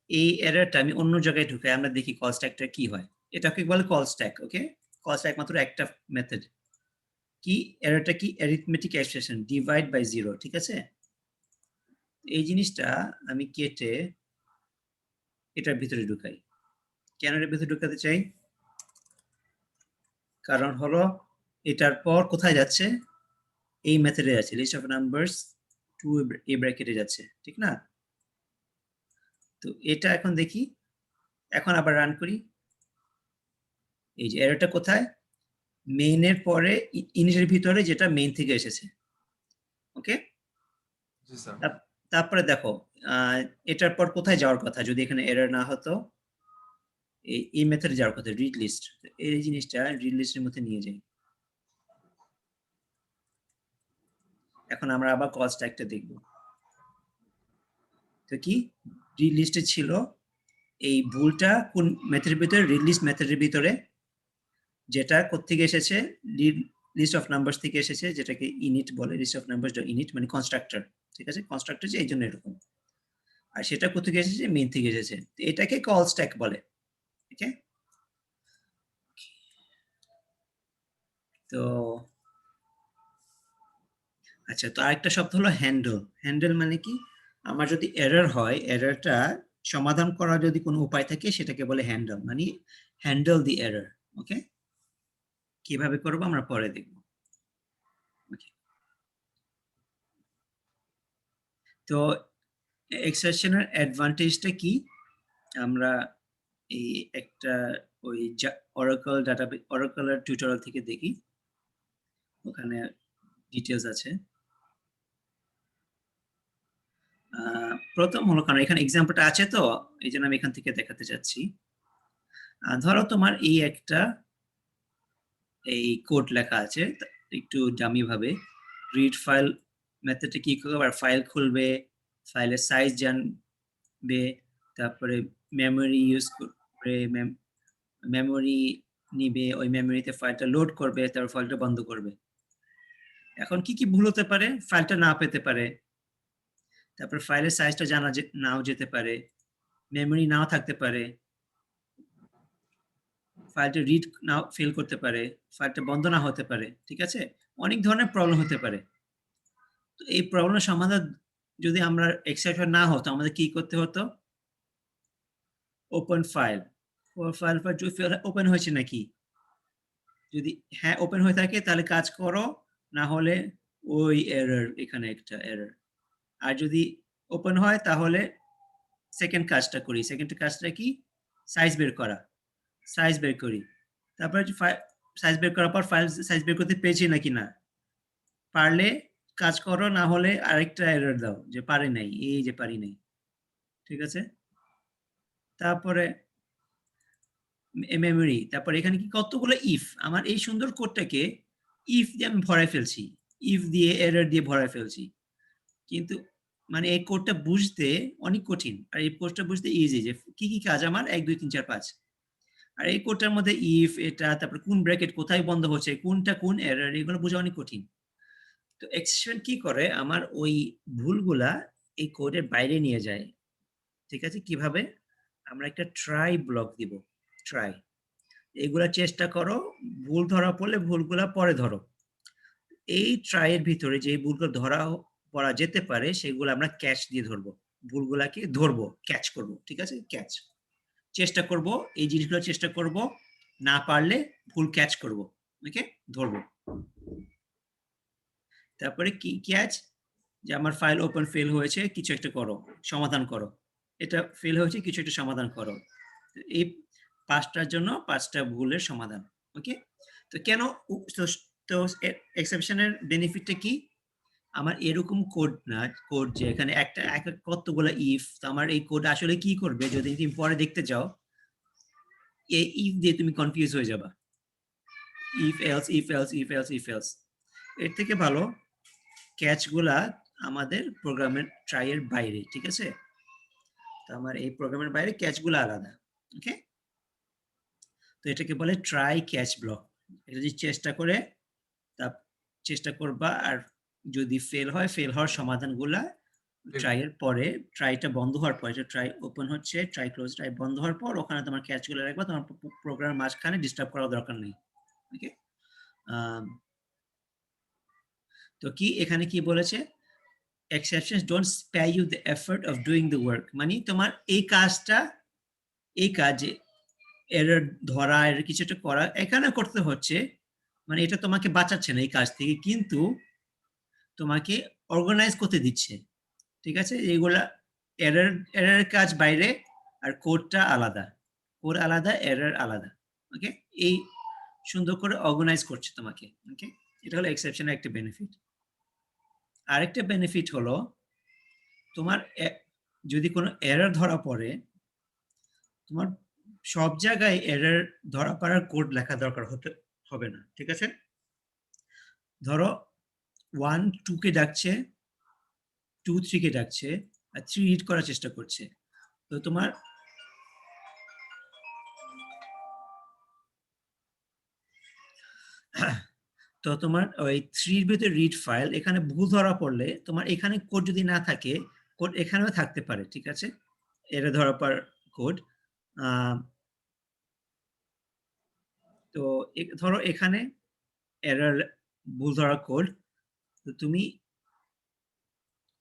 এই এররটা আমি অন্য জায়গায় ঢুকাই, আমরা দেখি কল স্ট্যাকটা কি হয়। এটাকে বলে কল স্ট্যাক, ওকে। কল স্ট্যাক মাত্র একটা মেথড। কি এররটা কি? অ্যারিথমেটিক এক্সপ্রেশন ডিভাইড বাই 0, ঠিক আছে? এই জিনিসটা আমি কেটে এটার ভিতরে ঢুকাই। কেন এর ভিতরে ঢুকাতে চাই? কারণ হলো এটার পর কোথায় যাচ্ছে, এই মেথডে যাচ্ছে, লিস্ট অফ নাম্বারস টু এ ব্র্যাকেটে যাচ্ছে, ঠিক না? তো এটা এখন দেখি, এখন আবার রান করি। এই যে এররটা কোথায়, মেইনের পরে ইনিটের ভিতরে, যেটা মেইন থেকে এসেছে, ওকে। জি স্যার। তারপরে দেখো এটার পর কোথায় যাওয়ার কথা, যদি এখানে এরর না হতো, এই মেথডে যাওয়ার কথা, রিড লিস্ট। এই জিনিসটা রিড লিস্টের মধ্যে নিয়ে যাই। এখন আমরা আবার কল স্ট্যাকটা দেখব। তো কি রিড লিস্টে ছিল, এই ভুলটা কোন মেথডের ভিতরে, রিড লিস্ট মেথডের ভিতরে, যেটা কোত্থেকে এসেছে, লিস্ট অফ নাম্বারস থেকে এসেছে, যেটাকে ইনিট বলে, list of numbers dot init, মানে কনস্ট্রাক্টর, ঠিক আছে? কনস্ট্রাক্টর যে এই জন্য এরকম, আর সেটা কোত্থেকে এসেছে, মেইন থেকে এসেছে। তো এটাকে কল স্ট্যাক বলে, ওকে। তো আচ্ছা, তো আরেকটা শব্দ হলো হ্যান্ডেল। হ্যান্ডেল মানে কি, আমার যদি এরর হয়, এররটা সমাধান করার যদি কোনো উপায় থাকে, সেটাকে বলে হ্যান্ডেল, মানে হ্যান্ডেল দি এরর, ওকে। কিভাবে করবো আমরা পরে দেখব, ওকে। তো এক্সেপশনের অ্যাডভান্টেজটা কি, আমরা এই একটা ওই অরাকলের টিউটোরিয়াল থেকে দেখি, ওখানে ডিটেলস আছে। প্রথম হলো, কারণ এখানে এক্সাম্পলটা আছে, তো এই জন্য আমি এখান থেকে দেখাতে চাচ্ছি। ধরো তোমার এই একটা এই কোড লেখা আছে, একটু ডামি ভাবে, রিড ফাইল মেথডে কি করবে, আর ফাইল খুলবে, ফাইলের সাইজ জানবে, তারপরে মেমোরি ইউজ করে মেমোরি নিবে, ওই মেমোরিতে ফাইলটা লোড করবে, তারপর ফাইলটা বন্ধ করবে। এখন কি কি ভুল হতে পারে, ফাইলটা না পেতে পারে, তারপর ফাইলের সাইজটা জানা নাও যেতে পারে, মেমরি নাও থাকতে পারে, ফাইলটা রিড নাও ফেল করতে পারে, ফাইলটা বন্ধ না হতে পারে, ঠিক আছে? অনেক ধরনের প্রবলেম হতে পারে। তো এই প্রবলেমের সমাধান যদি আমরা এক্সেপশন না হতো, আমাদের কি করতে হতো? ওপেন ফাইল, ফাইল ওপেন হয়েছে নাকি, যদি হ্যাঁ ওপেন হয়ে থাকে তাহলে কাজ করো, না হলে ওই এরর, এখানে একটা এরর। আর যদি ওপেন হয় তাহলে সেকেন্ড কাজটা করি। সেকেন্ড কাজটা কি? সাইজ বের করা। সাইজ বের করি, তারপরে সাইজ বের করার পর ফাইল সাইজ বের করতে পেরেছি নাকি না, পারলে কাজ করো, না হলে আরেকটা এরর দাও যে পারি নাই, এই যে পারি নাই, ঠিক আছে? তারপরে মেমরি, তারপর এখানে কি কতগুলো ইফ, আমার এই সুন্দর কোডটাকে ইফ দিয়ে আমি ভরাই ফেলছি, ইফ দিয়ে এরর দিয়ে ভরাই ফেলছি, কিন্তু মানে এই কোডটা বুঝতে অনেক কঠিন, আর এই কোডটা বুঝতে ইজি, যে কি কি কাজ আমার 1 2 3 4 5, আর এই কোডটার মধ্যে ইফ এটা, তারপর কোন ব্র্যাকেট কোথায় বন্ধ হচ্ছে, কোনটা কোন এরর, এগুলো বোঝা অনেক কঠিন। তো এক্সেপশন কি করে, আমার ওই ভুলগুলা এই কোডের বাইরে নিয়ে যায়, ঠিক আছে? কিভাবে? আমরা একটা ট্রাই ব্লক দিব, ট্রাই, এগুলা চেষ্টা করো, ভুল ধরা পড়লে ভুলগুলা পরে ধরো। এই ট্রাই এর ভিতরে যে ভুলগুলো ধরা পড়া যেতে পারে সেগুলো আমরা ক্যাচ দিয়ে ধরবো, ভুলগুলাকে ধরবো, ক্যাচ করব, ঠিক আছে? ক্যাচ, চেষ্টা করব, এই জিনিসগুলো চেষ্টা করব, না পারলে ভুল ক্যাচ করব, ওকে, ধরবো। তারপরে কি ক্যাচ, যে আমার ফাইল ওপেন ফেল হয়েছে, কিছু একটা করো, সমাধান করো, এটা ফেল হয়েছে, কিছু একটা সমাধান করো। এই 5টার জন্য 5টা ভুলের সমাধান, ওকে? তো কেন, তো এক্সেপশনের বেনিফিটটা কি? আমার এরকম কোড না, কোড যে এখানে একটা কতগুলো ইফ, তো আমার এই কোড আসলে কি করবে যদি তুমি পরে দেখতে যাও, এই ইফ দিয়ে তুমি কনফিউজ হয়ে যাবা, if else if else if else if else. এর থেকে ভালো ক্যাচগুলা আমাদের প্রোগ্রামের ট্রাই এর বাইরে, ঠিক আছে? তো আমার এই প্রোগ্রামের বাইরে ক্যাচগুলো আলাদা, ওকে? তো এটাকে বলে ট্রাই ক্যাচ ব্লক। এটা যদি চেষ্টা করে, তা চেষ্টা করবা, আর যদি ফেল হয়, ফেল হওয়ার সমাধানগুলা ট্রাই এর পরে, ট্রাইটা বন্ধ হওয়ার পর, এটা ট্রাই ওপেন হচ্ছে, ট্রাই ক্লোজ, ট্রাই বন্ধ হওয়ার পর ওখানে তোমার ক্যাচগুলো রাখবা, তোমার প্রোগ্রামের মাঝখানে ডিস্টার্ব করার দরকার নেই, ওকে? তো কি এখানে কি বলেছে, exceptions don't spare you the effort of doing the work, মানে তোমার এই কাজটা, এই কাজে এরর ধরা, এর কিছু একটা করা এখানে করতে হচ্ছে, মানে এটা তোমাকে বাঁচাচ্ছে না এই কাজ থেকে, কিন্তু তোমাকে অর্গানাইজ করতে দিচ্ছে, ঠিক আছে? এইগুলা এরর, এররের কাজ বাইরে, আর কোডটা আলাদা, কোড আলাদা, এরর আলাদা, ওকে? এই সুন্দর করে অর্গানাইজ করছে তোমাকে, ওকে? এটা হলো এক্সেপশনের একটা বেনিফিট। আরেকটা বেনিফিট হলো, তোমার যদি কোনো এরর ধরা পড়ে, তোমার সব জায়গায় এরর ধরা পড়ার কোড লেখা দরকার হবে না, ঠিক আছে? ধরো 1 2 কে ডাকছে, 2 3 কে ডাকছে, আর 3 রিড করার চেষ্টা করছে, তো তোমার তো তোমার ওই 3 এর ভিতরে রিড ফাইল, এখানে ভুল ধরা পড়লে তোমার এখানে কোড যদি না থাকে, কোড এখানেও থাকতে পারে, ঠিক আছে? এরর ধরা পড়ার কোড। তো ধরো এখানে এরর, ভুল ধরা কোড, তো তুমি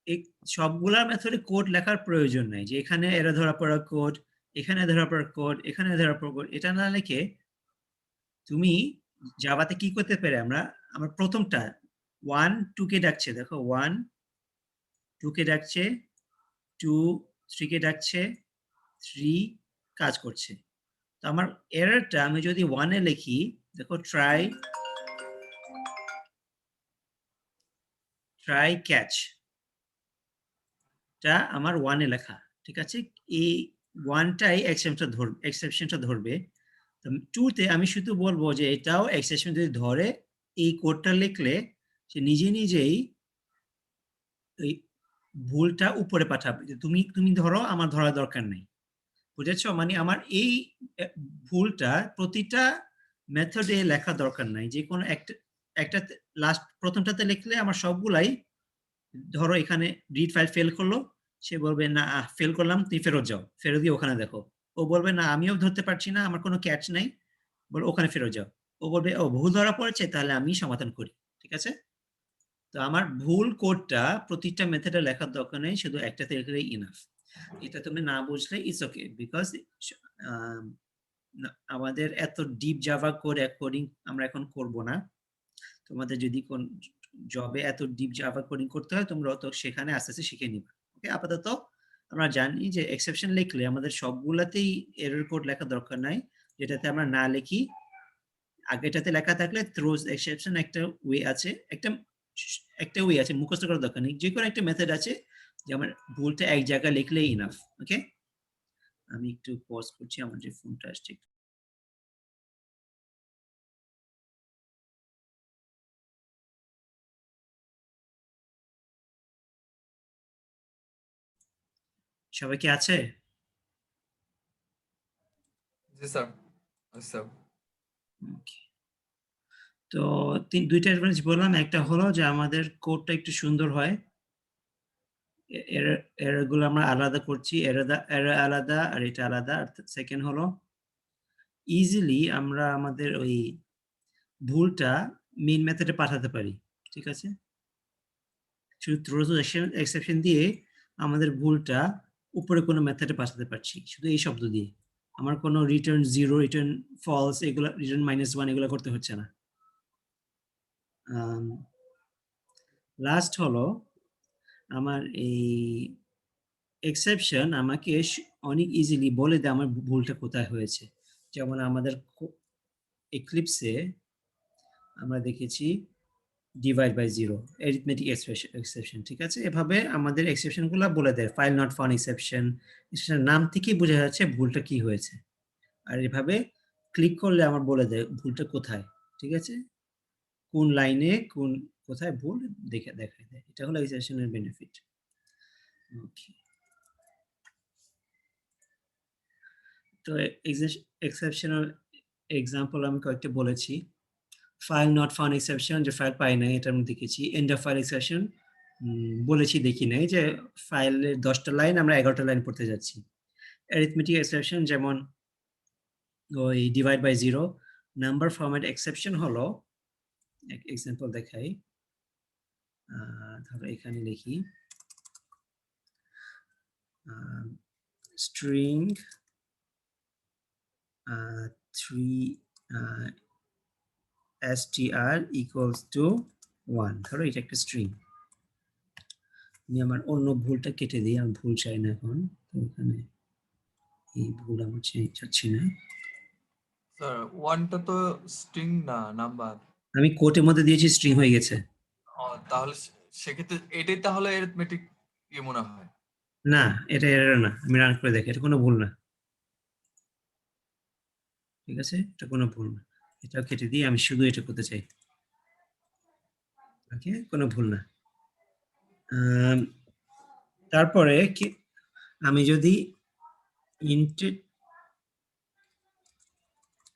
এই সবগুলা মেথডে কোড লেখার প্রয়োজন নাই, যে এখানে এরর ধরা পড়া কোড, এখানে ধরা পড়া কোড, এখানে ধরা পড়া কোড, এটা না লিখে তুমি জাভাতে কি করতে পারে, আমরা প্রথমটা 1 2 কে ডাকছে, দেখো 1 2 কে ডাকছে, 2 3 কে ডাকছে, 3 কাজ করছে। তো আমার এররটা আমি যদি 1 এ লিখি, দেখো ট্রাই ক্যাচ, টা আমার 1 এ লেখা, ঠিক আছে? এই 1 টাই এক্সেপশনটা ধরবে। তো 2 তে আমি শুধু বলবো যে এটাও এক্সেপশন যদি ধরে, এই কোডটা লিখলে সে নিজে নিজেই এই ভুলটা উপরে পাঠাবে, যে তুমি তুমি ধরো, আমার ধরার দরকার নেই, বুঝেছো? মানে আমার এই ভুলটা প্রতিটা মেথডে লেখা দরকার নাই, যে কোনো একটা, একটা লাস্ট প্রথমটাতে লিখলে আমার সবগুলাই ধরো এখানে রিড ফাইল ফেল করলো, সে বলবে না ফেল করলাম, তুমি ফেরত যাও, ফেরত গিয়ে ওখানে দেখো। ও বলবে না আমিও ধরতে পারছি না, আমার কোনো ক্যাচ নাই, বলে ওখানে ফেরত যাও। ও বলবে ও ভুল ধরা পড়েছে, তাহলে আমি সমাধান করি। ঠিক আছে, তো আমার ভুল কোডটা প্রতিটা মেথডে লেখার দরকার নেই, শুধু একটাতে লিখলেই ইনাফ। এটা তুমি না বুঝলে ইটস ওকে, বিকজ আমাদের এত ডিপ জাভা কোডিং আমরা এখন করব না। তোমাদের যদি কোন জবে এত ডিপ জাভা কোডিং করতে হয়, তোমরা তো সেখানে আস্তে আস্তে শিখে নিবে। ওকে, আপাতত আমরা জানি যে এক্সেপশন লিখলে আমাদের সবগুলাতেই এরর কোড লেখা দরকার নাই, যেটাতে আমরা না লিখি আগেটাতে লেখা থাকলে থ্রোজ এক্সেপশন একটা ওয়ে আছে, একটা ওয়ে আছে, মুখস্থ করার দরকার নেই, যে কোনো একটা মেথড আছে যে আমার ভুলটা এক জায়গায় লিখলেই ইনাফ। ওকে, আমি একটু পজ করছি, আমার যে ফোনটা আসছে। সবাই কি আছে? জি স্যার। Sir Okay. তো দুইটা অ্যাডভান্টেজ বললাম, একটা হলো যে আমাদের কোডটা একটু সুন্দর হয়, এরর গুলো আমরা আলাদা করছি, এরর আলাদা আর এটা আলাদা। আর সেকেন্ড হলো ইজিলি আমরা আমাদের ওই ভুলটা মেইন মেথডে পাঠাতে পারি। ঠিক আছে, শুধু থ্রোজ এক্সেপশন দিয়ে আমাদের ভুলটা উপরে কোনো মেথডে পাঠাতে পারছি, শুধু এই শব্দ দিয়ে। আমার কোনো রিটার্ন 0, রিটার্ন ফলস, এগুলো রিটার্ন -1 এগুলো করতে হচ্ছে না। লাস্ট হলো আমার এই এক্সেপশন আমাকে অনেক ইজিলি বলে দেয় আমার ভুলটা কোথায় হয়েছে। যেমন আমাদের এক্লিপসে আমরা দেখেছি ডিভাইড বাই 0 অ্যারিথমেটিক এক্সেপশন। ঠিক আছে, এভাবে আমাদের এক্সেপশন গুলো বলে দেয়, ফাইল নট ফাউন্ড এক্সেপশন, নাম থেকেই বোঝা যাচ্ছে ভুলটা কি হয়েছে। আর এভাবে ক্লিক করলে আমার বলে দেয় ভুলটা কোথায়। ঠিক আছে, কোন লাইনে কোথায় ভুল দেখায় দেয়। এটা হলো এক্সেপশনের বেনিফিট। ওকে, তো এক্সেপশনাল এক্সাম্পল আমি কয়েকটা বলেছি। ফাইল নট ফাউন্ড এক্সেপশন, যে ফাইল পাই নাই, এটা আমি দেখেছি। এন্ড অফ ফাইল এক্সেপশন বলেছি দেখি নাই, যে ফাইলের 10টা লাইন আমরা 11টা লাইন পড়তে যাচ্ছি। অ্যারিথমেটিক এক্সেপশন যেমন ওই divide by 0। Number format exception হলো, এক্সাম্পল দেখাই, ধরো এখানে লিখি স্ট্রিং 3 str equals to 1। ধরো এটা একটা স্ট্রিং, আমি আমার অন্য ভুলটা কেটে দিই, আমি ভুল চাই না এখন, তো এখানে এই ভুল আমার চাচ্ছি না। স্যার ওয়ানটা তো স্ট্রিং না, নাম্বার। আমি কোটের মধ্যে দিয়েছি, স্ট্রিং হয়ে গেছে। তাহলে সেক্ষেত্রে এটাই তাহলে অ্যারিথমেটিক মনে হয়। না, এটা এরর না, আমি রান করে দেখি, এটা কোনো ভুল না। ঠিক আছে, এটা কোনো ভুল না, এটাও কেটে দিয়ে আমি শুধু এটা করতে চাই। ওকে, কোনো ভুল না। তারপরে কি আমি যদি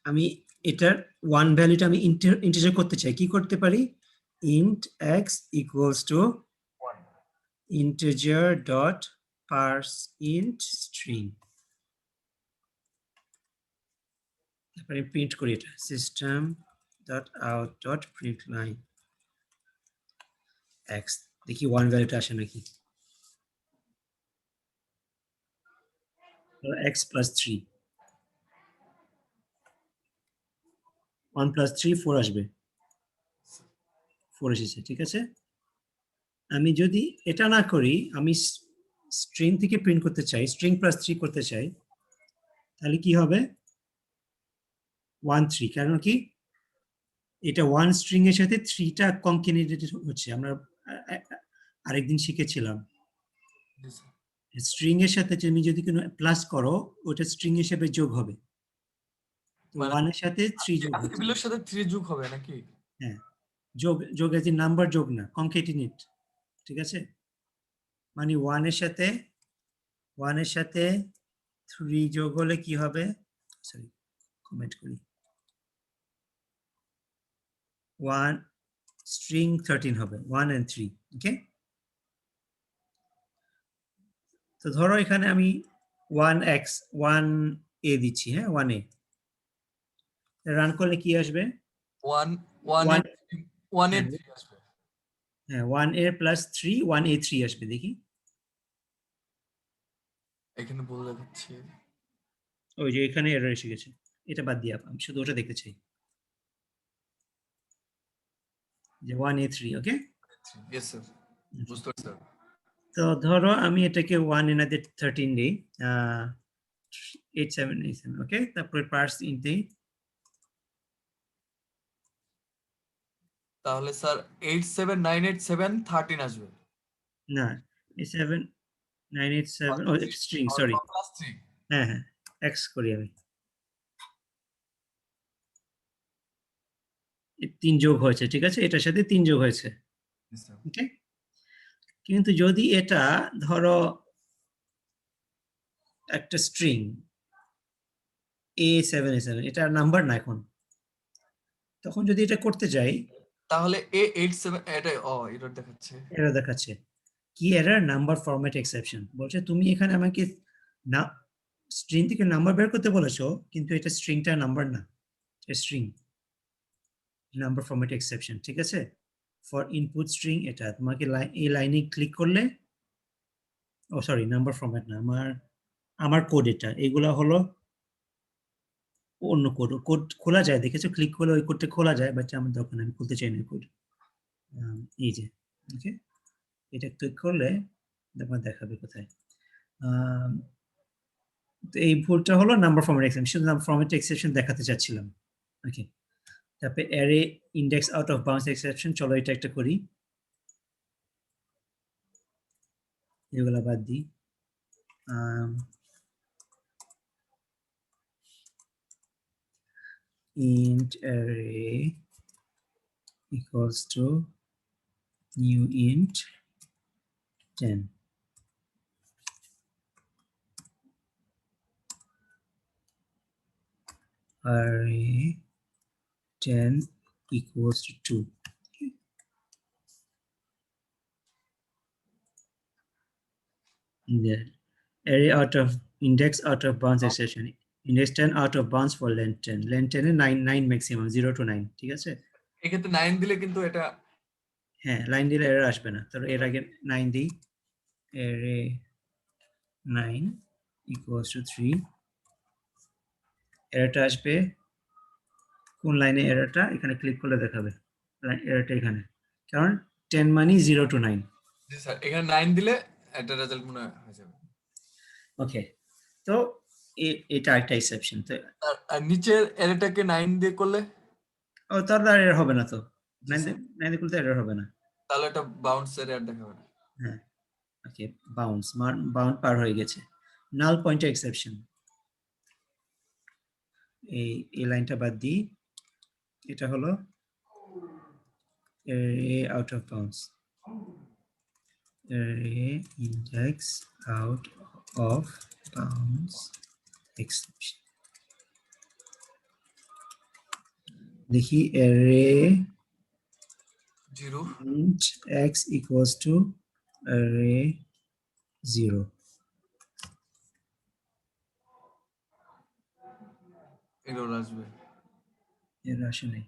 আমি এটার ওয়ান ভ্যালুটা আমি ইন্টিজার করতে চাই, কি করতে পারি? int x equals to integer dot parse int string, তারপরে প্রিন্ট করি এটা system dot out dot println x, দেখি ওয়ান ভ্যালুটা আসে নাকি। x plus 3, 1 plus 3 4 আসবে, 4 এসেছে। ঠিক আছে, আমি যদি এটা না করি, আমি স্ট্রিং থেকে প্রিন্ট করতে চাই, স্ট্রিং প্লাস 3 করতে চাই, তাহলে কি হবে? 1 3, কারণ কি এটা 1 স্ট্রিং এর সাথে 3টা কনক্যাটিনেটেড হচ্ছে। আমরা আরেকদিন শিখেছিলাম স্ট্রিং এর সাথে তুমি যদি কোনো প্লাস করো, ওটা স্ট্রিং হিসেবে যোগ হবে। তো মানে 1 এর সাথে 3 যোগ হচ্ছে। এগুলোর সাথে 3 যোগ হবে নাকি? হ্যাঁ, যোগ আছে, নাম্বার যোগ না, কনক্যাটিনেট। ঠিক আছে, মানে 1 এর সাথে 3 যোগ হলে কি হবে? সরি, কমেন্ট করি। 1 স্ট্রিং 13 হবে, 1 and 3। ওকে, তো ধরো এখানে আমি 1a দিচ্ছি, হ্যাঁ 1a, রান করলে কি আসবে? 1 হ্যাঁ 3 আসবে। হ্যাঁ 1a প্লাস 3 1a3 আসবে, দেখি। এখানে ভুল দেখাচ্ছে। ওই যে এখানে এরর এসে গেছে, এটা বাদ দিয়ে আমি শুধু ওটা দেখতে চাই, যে 1a3, ওকে। ইয়েস স্যার, বুঝতে পারছি স্যার। তো ধরো আমি এটাকে 1 another 13 দিই, 8 7 8 7, ওকে। তারপরে পার্স ইন্ট দিই, তাহলে স্যার 87987 13 আসবে। না 7 9 8 7, ও স্ট্রিং, সরি, প্লাস 3। হ্যাঁ হ্যাঁ এক্স করি আমি, 3 যোগ হয়েছে, ঠিক আছে, এটার সাথে 3 যোগ হয়েছে, ওকে। কিন্তু যদি এটা ধরো একটা স্ট্রিং A7 এটা নাম্বার না এখন, তখন যদি এটা করতে যাই, তাহলে A87 এটা এরর দেখাচ্ছে। এরর দেখাচ্ছে, কি এরর? নাম্বার ফরম্যাট এক্সেপশন, বলছে তুমি এখানে আমাকে না স্ট্রিং থেকে নাম্বার বের করতে বলেছো, কিন্তু এটা স্ট্রিংটা নাম্বার না, স্ট্রিং নাম্বার ফরম্যাট এক্সেপশন, ঠিক আছে। ফর ইনপুট স্ট্রিং এটা তোমাকে এই লাইনে ক্লিক করলে, ও সরি নাম্বার ফরম্যাট না, আমার কোড এটা, এগুলা হলো অন্য কোড, কোড খোলা যায়, দেখেছো, ক্লিক করলে ওই কোডটা খোলা যায়, বাট আমার দরকার নেই, আমি খুলতে চাই না কোড। এই যে, ওকে, এটা ক্লিক করলে তোমার দেখাবে কোথায়। তো এই ভুলটা হলো নাম্বার ফরম্যাট এক্সেপশন, শুধু নাম্বার ফরম্যাট এক্সেপশন দেখাতে চাচ্ছিলাম, ওকে। তারপরে array index out of bounce exception, চলো এটা একটা করি, এগুলা বাদ দিই। int array equals to new int 10, array 10 equals to 2. Then array out of index out of bounds exception, index 10 out of bounds for length 10, length 10 A 9 maximum 0 to 9, ঠিক আছে। এক্ষেত্রে 9 দিলে কিন্তু এটা হ্যাঁ লাইন দিলে এরর আসবে না, তাহলে এর আগে 9 দিই, array 9 equals to 3, এররটা আসবে কোন লাইনে? এররটা এখানে ক্লিক করলে দেখাবে, এররটা এখানে, কারণ 10 মানে 0 to 9, জি স্যার, এখানে 9 দিলে একটা রেজাল্ট মনে হয় হয়ে যাবে। ওকে। তো এটা একটা এক্সেপশন, তো আর নিচের এরটাকে 9 দিয়ে করলে ও তার আর এরর হবে না, তো জি 9 স্যার, 9 দিয়ে করলে এরর হবে না, তাহলে এটা বাউন্স এর আর দেখাবে না। হ্যাঁ ওকে। বাউন্ড পার হয়ে গেছে, নাল পয়েন্টার এক্সেপশন, এই লাইনটা বাদ দিই, এটা হলো array out of bounds, array index out of bounds exception, দেখি array 0 int x equals to array 0, error আসবে। এর আসে নাই,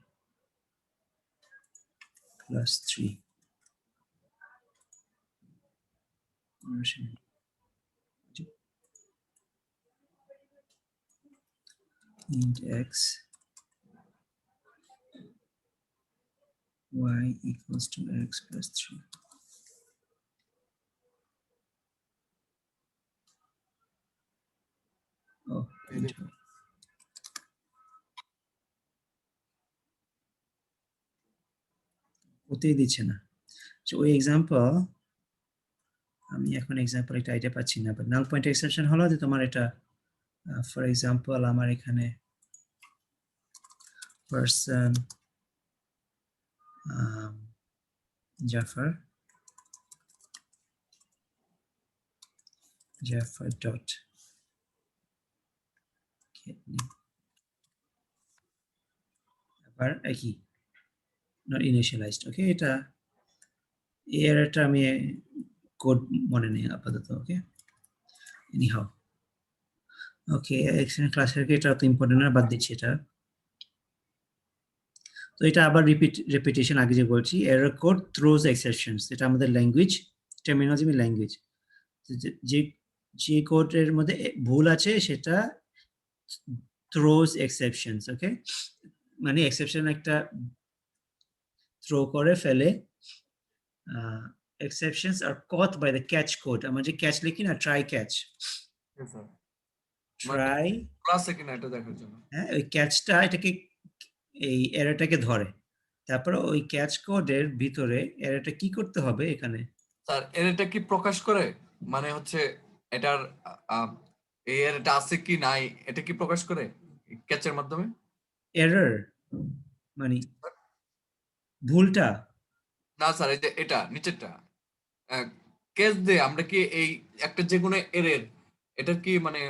plus 3 আসে নাই, int x y equals to x plus 3, oh int y, হতেই দিচ্ছে না। ওই এক্সাম্পল, আমি এখন এক্সাম্পল একটা আইডিয়া পাচ্ছি না, বাট নাল পয়েন্ট এক্সেপশন হলো যে তোমার এটা, ফর এক্সাম্পল আমার এখানে পারসন জাফর ডট আবার একই নট ইনিশিয়ালাইজড, ওকে। এটা এর একটা আমি কোড মনে নেই আপাতত, ওকে। anyhow. ওকে, এক্সটেনশন ক্লাসের এটা তো ইম্পর্টেন্ট না, বাদ দিচ্ছি এটা। তো এটা আবার রিপিটেশন আগে যে বলছি, এরর কোড থ্রোজ এক্সেপশনস, এটা আমাদের ল্যাঙ্গুয়েজ টার্মিনোলজি, ল্যাঙ্গুয়েজ যে যে কোডের মধ্যে ভুল আছে সেটা থ্রোজ এক্সেপশনস। ওকে, মানে এক্সেপশন একটা থ্রো করে ফেলে। Exceptions are caught by the catch code, আমরা যে ক্যাচ লিখি না, ট্রাই ক্যাচ, ট্রাই, ক্লাসে কিনা এটা দেখার জন্য। হ্যাঁ, ওই ক্যাচটা এটাকে এই এররটাকে ধরে, তারপরে ওই ক্যাচ কোডের ভিতরে এররটা কি করতে হবে এখানে। স্যার এটা কি প্রকাশ করে, মানে হচ্ছে এটার এই এররটা আছে কি নাই এটা কি প্রকাশ করে ক্যাচের মাধ্যমে? এরর মানে ভুলটা? না স্যার, এই যে এটা নিচেরটা ক্যাচ দিয়ে আমরা কি এই একটা যে কোনো এরর, এটা কি মানে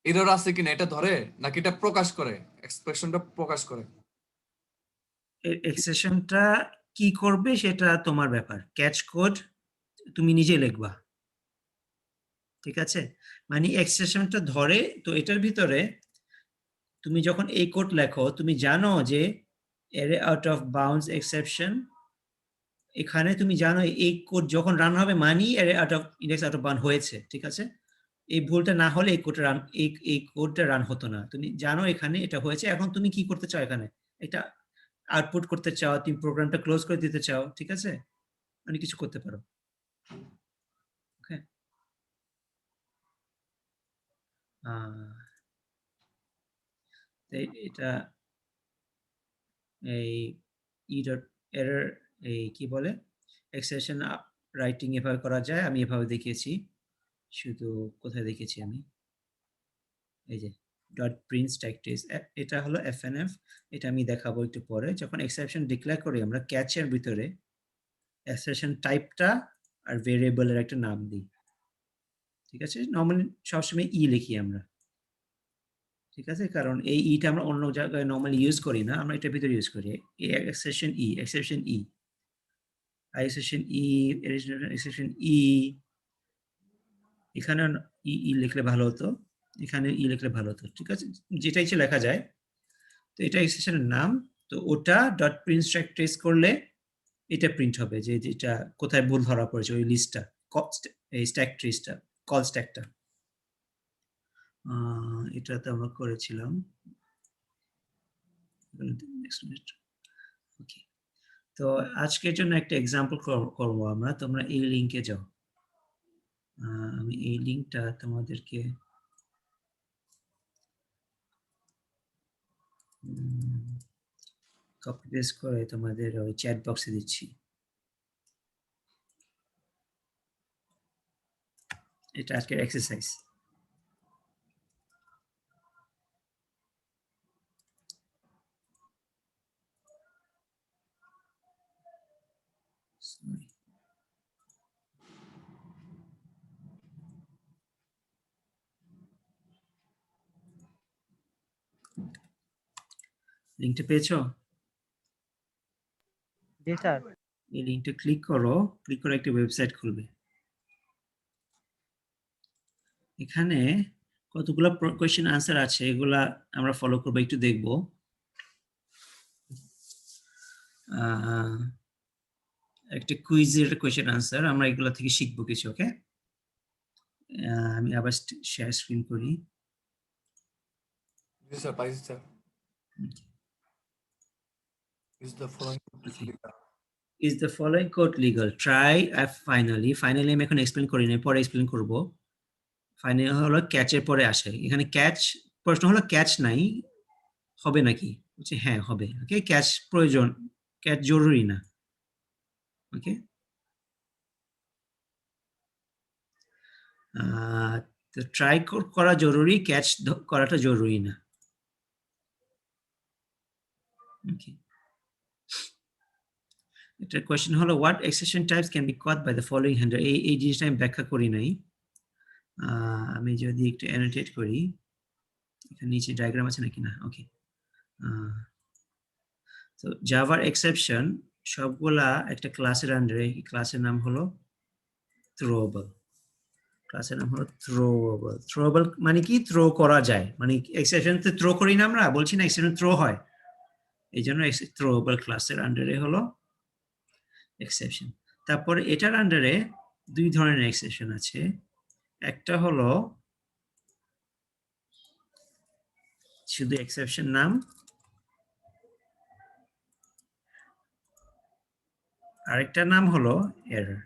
এরর আছে কিনা এটা ধরে, নাকি এটা প্রকাশ করে, এক্সপ্রেশনটা প্রকাশ করে? এক্সেশনটা কি করবে সেটা তোমার ব্যাপার, ক্যাচ কোড তুমি নিজে লিখবা, ঠিক আছে? মানে এক্সেশনটা ধরে, তো এটার ভিতরে তুমি যখন এই কোড লেখো তুমি জানো যে এরে আউট অফ বাউন্ডস এক্সেপশন, এখানে তুমি জানো এই কোড যখন রান হবে মানি এরে out of index out of bound হয়েছে, ঠিক আছে? এই ভুলটা না হলে এই কোডটা রান, এই কোডটা রান হতো না, তুমি জানো এখানে এটা হয়েছে। এখন তুমি কি করতে চাও, এখানে এটা আউটপুট করতে চাও, তুমি প্রোগ্রামটা ক্লোজ করে দিতে চাও, ঠিক আছে? অনেক কিছু করতে পারো। ওকে, এটা এই ই ডট এরর, এই কি বলে, এক্সেপশন রাইটিং এভাবে করা যায়, আমি এভাবে দেখিয়েছি। শুধু কোথায় দেখেছি আমি, এই যে ডট প্রিন্ট স্ট্যাক টেস্ট, এটা হলো এফএনএফ, এটা আমি দেখাবো একটু পরে। যখন এক্সেপশন ডিক্লেয়ার করি আমরা ক্যাচের ভিতরে এক্সেপশন টাইপটা আর ভেরিয়েবলের একটা নাম দিই, ঠিক আছে? নর্মালি সবসময় ই লিখি আমরা, ঠিক আছে? কারণ এই ইটা আমরা অন্য জায়গায় নর্মালি ইউজ করি না, আমরা এটার ভিতরে ইউজ করি। এক্সেপশন ই, এক্সেপশন ই, এক্সেপশন ই, এক্সেপশন ই, এখানে ই লিখলে ভালো হতো, এখানে ই লিখলে ভালো হতো, ঠিক আছে? যেটা ইচ্ছে লেখা যায়। তো এটা এক্সেপশনের নাম, তো ওটা ডট প্রিন্ট স্ট্যাক ট্রেস করলে এটা প্রিন্ট হবে যে যেটা কোথায় ভুল ধরা পড়েছে, ওই লিস্টটা, এই স্ট্যাক ট্রেসটা, কল স্ট্যাকটা। এটা তো আমরা করেছিলাম। ওকে, তো আজকের জন্য একটা এক্সাম্পল করবো আমরা, তোমরা এই লিংকে যাও। আমি এই লিংকটা তোমাদেরকে কপি পেস্ট করে তোমাদের ওই চ্যাট বক্সে দিচ্ছি। এটা আজকের এক্সারসাইজ। লিংকটা পেয়েছো? জি স্যার। এই লিংকটা ক্লিক করো, ক্লিক করে একটা ওয়েবসাইট খুলবে। এখানে কতগুলো কোয়েশ্চেন আনসার আছে, এগুলা আমরা ফলো করবো, একটু দেখবো। একটা কুইজের কোয়েশ্চেন আনসার, আমরা এগুলা থেকে শিখবো কিছু। ওকে, আমি আবার শেয়ার স্ক্রিন করি। জি স্যার, পাইছি sir. Is the following legal? Is the following code legal? Try finally আমি এখন এক্সপ্লেন করি না, পরে এক্সপ্লেন করব। ফাইনালি হলো ক্যাচের পরে আসে, এখানে ক্যাচ, প্রশ্ন হলো ক্যাচ নাই হবে নাকি, বলছে হ্যাঁ হবে। ওকে, ক্যাচ প্রয়োজন, ক্যাচ জরুরি না। ওকে, তো ট্রাই করা জরুরি, ক্যাচ করাটা জরুরি না। ওকে, এটা কোয়েশ্চেন হলো what exception types can be caught by the following handle. এই জিনিসটা আমি ব্যাখ্যা করি নাই। আমি যদি একটু অ্যানোটেট করি, এখানে নিচে ডায়াগ্রাম আছে নাকি না? ওকে, তো জাভার এক্সেপশন সবগুলা একটা ক্লাসের আন্ডারে, ক্লাসের নাম হলো থ্রোয়েবল। ক্লাসের নাম হলো থ্রোয়েবল। থ্রোয়েবল মানে কি থ্রো করা যায়, মানে এক্সেপশন তে থ্রো করি না আমরা, বলছি না এক্সেপশন থ্রো হয়, এই জন্য থ্রোয়েবল ক্লাসের আন্ডারে হলো এক্সেপশন। তারপরে এটার আন্ডারে দুই ধরনের এক্সেপশন আছে, একটা হলো শুধু এক্সেপশন নাম, আরেকটা নাম হলো এরর।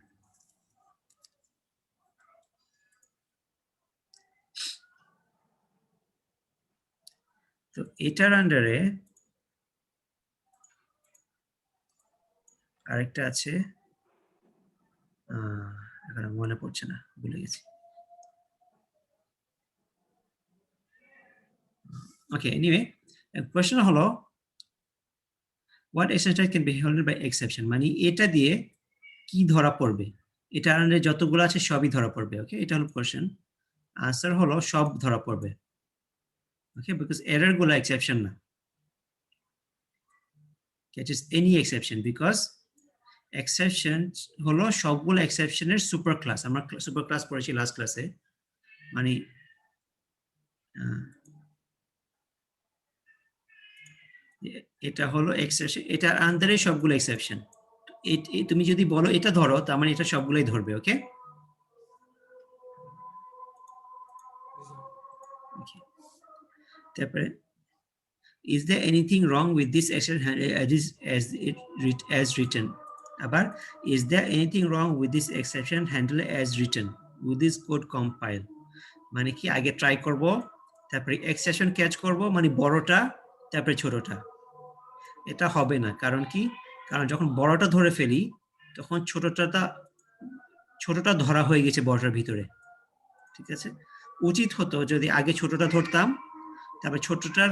তো এটার আন্ডারে আরেকটা আছে, এখন মনে পড়ছে না, ভুলে গেছি। ওকে, এনিওয়ে কোয়েশ্চেন হলো what exception can be handled by exception, মানে এটা দিয়ে কি ধরা পড়বে, এটা আন্ডারে যতগুলো আছে সবই ধরা পড়বে। ওকে, এটা হলো কোয়েশ্চেন, আনসার হলো সব ধরা পড়বে। ওকে, বিকজ এরর গুলো এক্সেপশন না, catches any exception, because exception হলো সবগুলো এক্সেপশনের সুপার ক্লাস। আমরা সুপার ক্লাস পড়েছি লাস্ট ক্লাসে, মানে এটা হলো এক্সেপশন, এটা আন্ডারে সবগুলো এক্সেপশন। তুমি যদি বলো এটা ধরো, তার মানে এটা সবগুলোই ধরবে। ওকে, তারপরে is there anything wrong with this exception as written, আবার is there anything wrong with this exception handle as written, with this code compile, মানে কি আগে ট্রাই করব, তারপরে এক্সেপশন ক্যাচ করব, মানে বড়টা তারপরে ছোটটা। এটা হবে না, কারণ কি, কারণ যখন বড়টা ধরে ফেলি তখন ছোটটা ধরা হয়ে গেছে বড়টার ভিতরে। ঠিক আছে, উচিত হতো যদি আগে ছোটটা ধরতাম, তারপরে ছোটটার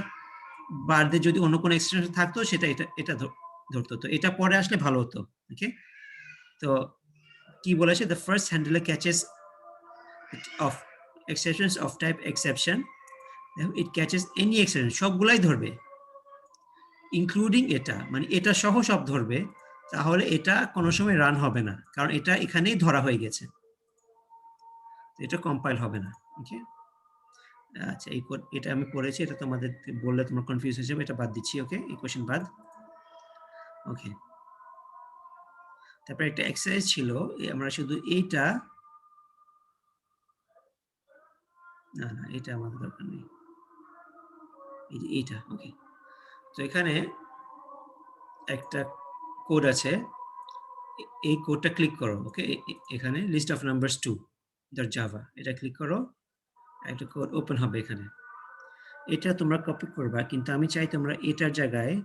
বাদে যদি অন্য কোনো এক্সটেনশন থাকতো সেটা এটা ধরতো, তো এটা পরে আসলে ভালো হতো। ওকে, তো কি বলেছে, the first handle catches of exceptions of type exception, it catches any exception, সবগুলাই ধরবে ইনক্লুডিং এটা, মানে এটা সহ সব ধরবে, তাহলে এটা কোনো সময় রান হবে না, কারণ এটা এখানেই ধরা হয়ে গেছে, এটা কম্পাইল হবে না। ওকে, আচ্ছা এই এটা আমি পড়েছি, এটা তোমাদের বললে তোমরা কনফিউজ হয়ে যাবে, এটা বাদ দিচ্ছি। ওকে, এই কোশ্চেন বাদ। ওকে, তারপরে একটা এক্সারসাইজ ছিল, আমরা শুধু এইটা, না না এটা আমাদের দরকার নেই, এইটা। ওকে, তো এখানে একটা কোড আছে, এই কোডটা ক্লিক করো। ওকে, এখানে লিস্ট অফ নাম্বারস 2.java, এটা ক্লিক করো, একটা কোড ওপেন হবে এখানে, এটা তোমরা কপি করবা, কিন্তু আমি চাই তোমরা এটার জায়গায়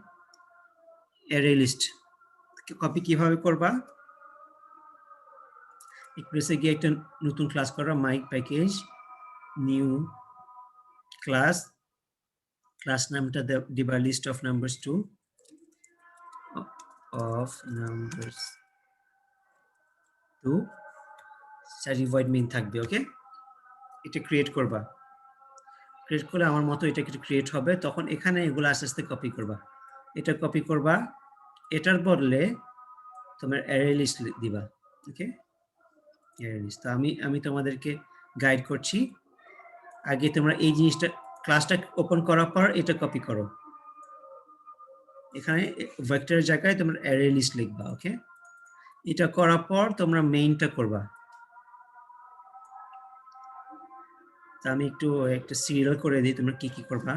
অ্যারে লিস্ট কপি কিভাবে করবা, এক্সপ্রেসে গিয়ে একটা নতুন ক্লাস করো, মাই প্যাকেজ নিউ ক্লাস, ক্লাস নামটা দিবা লিস্ট অফ নাম্বারস 2 সারি ভয়েড মেইন থাকবে। ওকে, এটা ক্রিয়েট করবা, ক্রিয়েট করলে আমার মতো এটা কিছু ক্রিয়েট হবে, তখন এখানে এগুলো আস্তে আস্তে কপি করবা, এটা কপি করবা, এটার বদলে তোমার অ্যারে লিস্ট দিবা। ওকে, অ্যারে লিস্ট, তো আমি তোমাদেরকে গাইড করছি, আগে তোমরা এই জিনিসটা ক্লাসটা ওপেন করার পর এটা কপি করো, এখানে ভেক্টরের জায়গায় তোমরা অ্যারে লিস্ট লিখবা। ওকে, এটা করার পর তোমরা মেইনটা করবা, তা আমি একটু একটা সিরিয়াল করে দিই তোমরা কি কি করবা।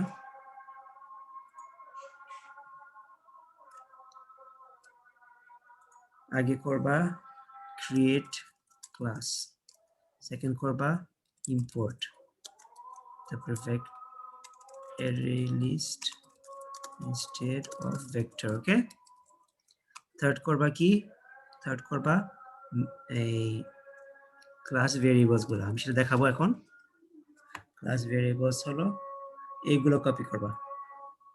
আগে করবা ক্রিয়েট ক্লাস, সেকেন্ড করবা ইম্পোর্ট, তারপরে array list instead of vector। Okay, third করবা কি, থার্ড করবা এই ক্লাস ভেরিয়েবলস গুলো, আমি সেটা দেখাবো এখন। ক্লাস ভেরিয়েবলস হলো এইগুলো কপি করবা,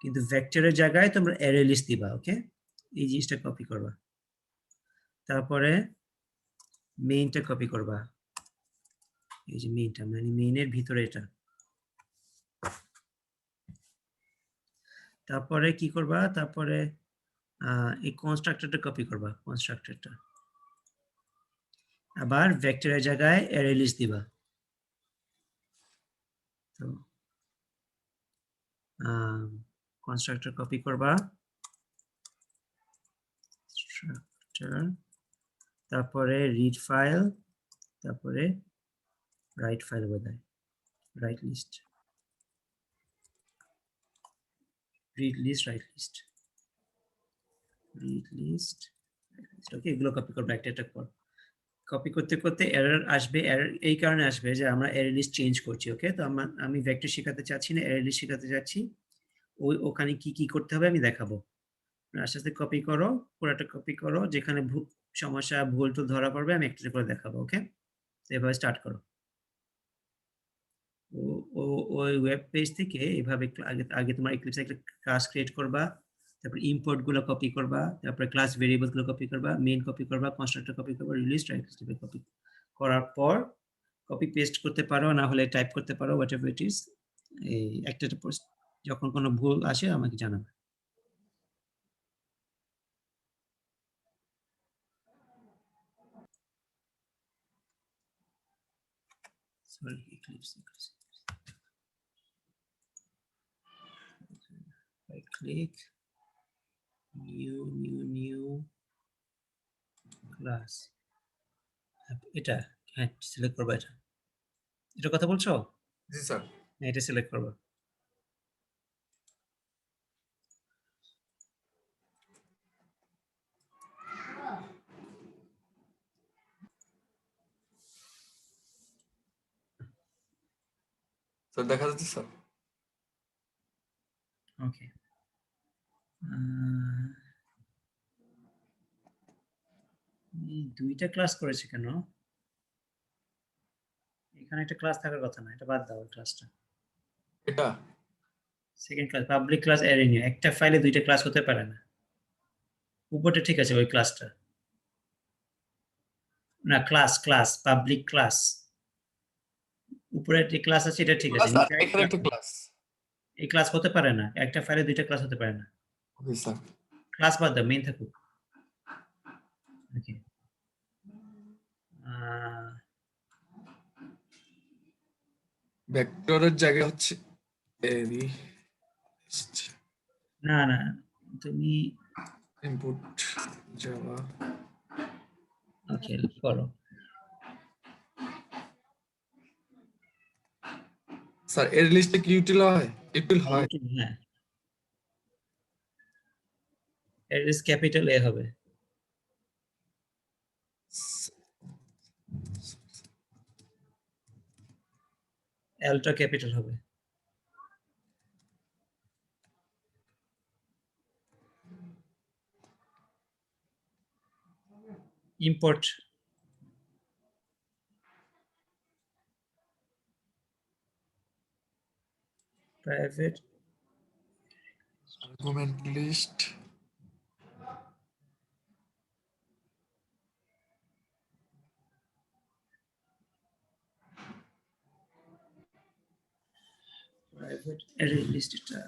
কিন্তু ভেক্টরের জায়গায় তোমরা অ্যারে লিস্ট দিবা। ওকে, এই জিনিসটা কপি করবা, তারপরে মেইনটা কপি করবা, এই যে মেইনটা, মানে মেইনের ভিতরে এটা, তারপরে কি করবা, তারপরে এই কনস্ট্রাক্টরটা কপি করবা, কনস্ট্রাক্টরটা, আবার ভেক্টরের জায়গায় অ্যারে লিস্ট দিবা। তো কনস্ট্রাক্টর কপি করবা, স্ট্রাকচার, তারপরে রিড ফাইল, তারপরে রাইট ফাইল বোধহয়, write list, read list, write list, read list, okay, এগুলো কপি করবো একটা একটা পর। কপি করতে করতে এরর আসবে, এরর এই কারণে আসবে যে আমরা অ্যারে লিস্ট চেঞ্জ করছি। ওকে, তো আমি ভেক্টর শেখাতে চাচ্ছি না, অ্যারে লিস্ট শেখাতে চাচ্ছি। ওখানে কি কি করতে হবে আমি দেখাবো। আস্তে আস্তে কপি করো, পুরোটা কপি করো, যেখানে সমস্যা ভুল টুল ধরা পড়বে আমি একটা করে দেখাবো। ওকে, এভাবে স্টার্ট করো। ওই ওয়েব পেজ থেকে এভাবে আগে আগে তোমার এক্লিপসে একটা ক্লাস ক্রিয়েট করবা, তারপর ইম্পোর্ট গুলো কপি করবা, তারপর ক্লাস ভেরিয়েবল গুলো কপি করবা, মেইন কপি করবা, কনস্ট্রাক্টর কপি করবা, রিলিজ রাইট লিস্টে কপি করার পর কপি পেস্ট করতে পারো, না হলে টাইপ করতে পারো, হোয়াট এভার ইট ইজ। এই একটা পোস্ট যখন কোনো ভুল আসে আমাকে জানাবে। সরি, এক্লিপসে I click new class, এটা, হ্যাঁ সিলেক্ট করবো, এটা কথা বলছো? জি স্যার। হ্যাঁ, এটা সিলেক্ট করবো। স্যার দেখা যাচ্ছে স্যার। ওকে, দুইটা ক্লাস করেছে কেন? এখানে একটা ক্লাস থাকার কথা না, এটা বাদ দাও ক্লাসটা। এটা second class, public class array new, একটা ফাইলে দুইটা ক্লাস হতে পারে না। উপরটা ঠিক আছে, ওই ক্লাসটা না, ক্লাস ক্লাস পাবলিক ক্লাস, উপরে একটা ক্লাস আছে, এটা ঠিক আছে, ক্লাস আর নিচে এখানে একটা ক্লাস। এই ক্লাস হতে পারে না, একটা ফাইলে দুইটা ক্লাস হতে পারে না। Okay sir. ক্লাস বাদ দাও, মেইন থাকুক। ওকে, ভেক্টরের জায়গায় হচ্ছে এরি না না, তুমি ইনপুট জাভা। ওকে করো। স্যার এর লিস্টে কি ইউটিল হয়? ইউটিল হয়। হ্যাঁ, এর ক্যাপিটাল এ হবে, এলটা ক্যাপিটাল হবে। Import, private argument list private array list, এটা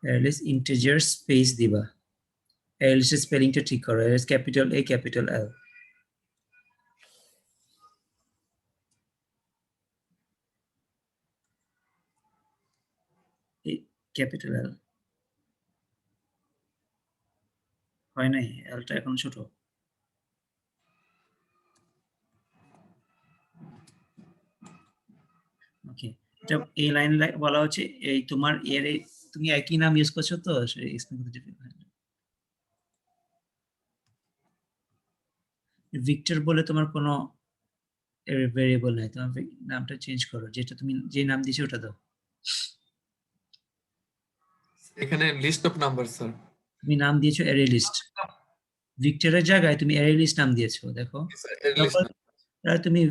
অ্যারে লিস্ট ইন্টিজার স্পেস দিবা, অ্যারে লিস্টের স্পেলিংটা ঠিক করো, array capital A capital L, capital L হয় নাই, এলটা এখন ছোট। ওকে, এটা এই লাইন বলা হচ্ছে, এই তোমার এর তুমি একই নাম ইউজ করছো তো, ভিক্টর বলে তোমার কোনো ভেরিয়েবল নাই, তোমার নামটা চেঞ্জ করো, যেটা তুমি যে নাম দিয়েছো ওটা দাও। এখানে লিস্ট অফ নাম্বার স্যার। তুমি নাম দিয়েছো অ্যারে লিস্ট, ভিক্টরের জায়গায় তুমি অ্যারে লিস্ট নাম দিয়েছো, দেখো। স্যার এর লিস্ট তারপর তুমি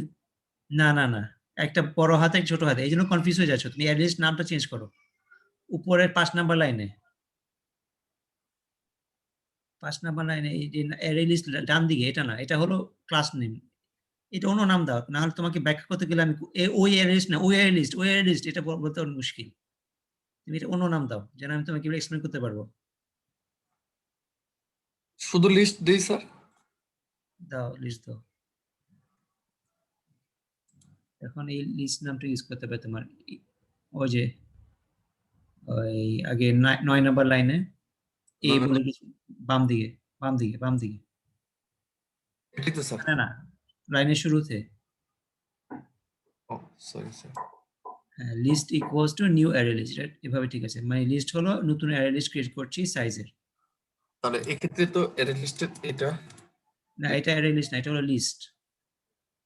না না না, একটা বড় হাতে ছোট হাতে, এই জন্য কনফিউজ হয়ে যাচ্ছ, তুমি অ্যারে লিস্ট নামটা চেঞ্জ করো। উপরের 5 নাম্বার লাইনে, 5 নাম্বার লাইনে এই যে অ্যারে লিস্ট ডান দিকে, এটা না, এটা হলো ক্লাস নেম, এটা অন্য নাম দাও, না হলে তোমাকে ব্যাখ্যা করতে গেলে আমি ওই অ্যারে লিস্ট না, ওই অ্যারে লিস্ট, ওই অ্যারে লিস্ট, এটা বলতে অনেক মুশকিল। তুমি এটা অন্য নাম দাও, যেন আমি তোমাকে এক্সপ্লেন করতে পারবো। শুধু লিস্ট দেই স্যার। দাও লিস্ট দাও। এখন এই লিস্ট নামটা ইউজ করতে হবে তোমার ওই যে ওই আগে 9 নাম্বার লাইনে এ বলে কিছু বাম দিকে বাম দিকে বাম দিকে এটাই তো স্যার। না না লাইনের শুরুতে ও সরি স্যার। হ্যাঁ list equals to new array list, right? এভাবে ঠিক আছে, মানে লিস্ট হলো নতুন অ্যারে লিস্ট ক্রিয়েট করছি সাইজের। তাহলে এক্ষেত্রে তো অ্যারে লিস্টের এটা, না এটা অ্যারে লিস্ট না, এটা হলো লিস্ট।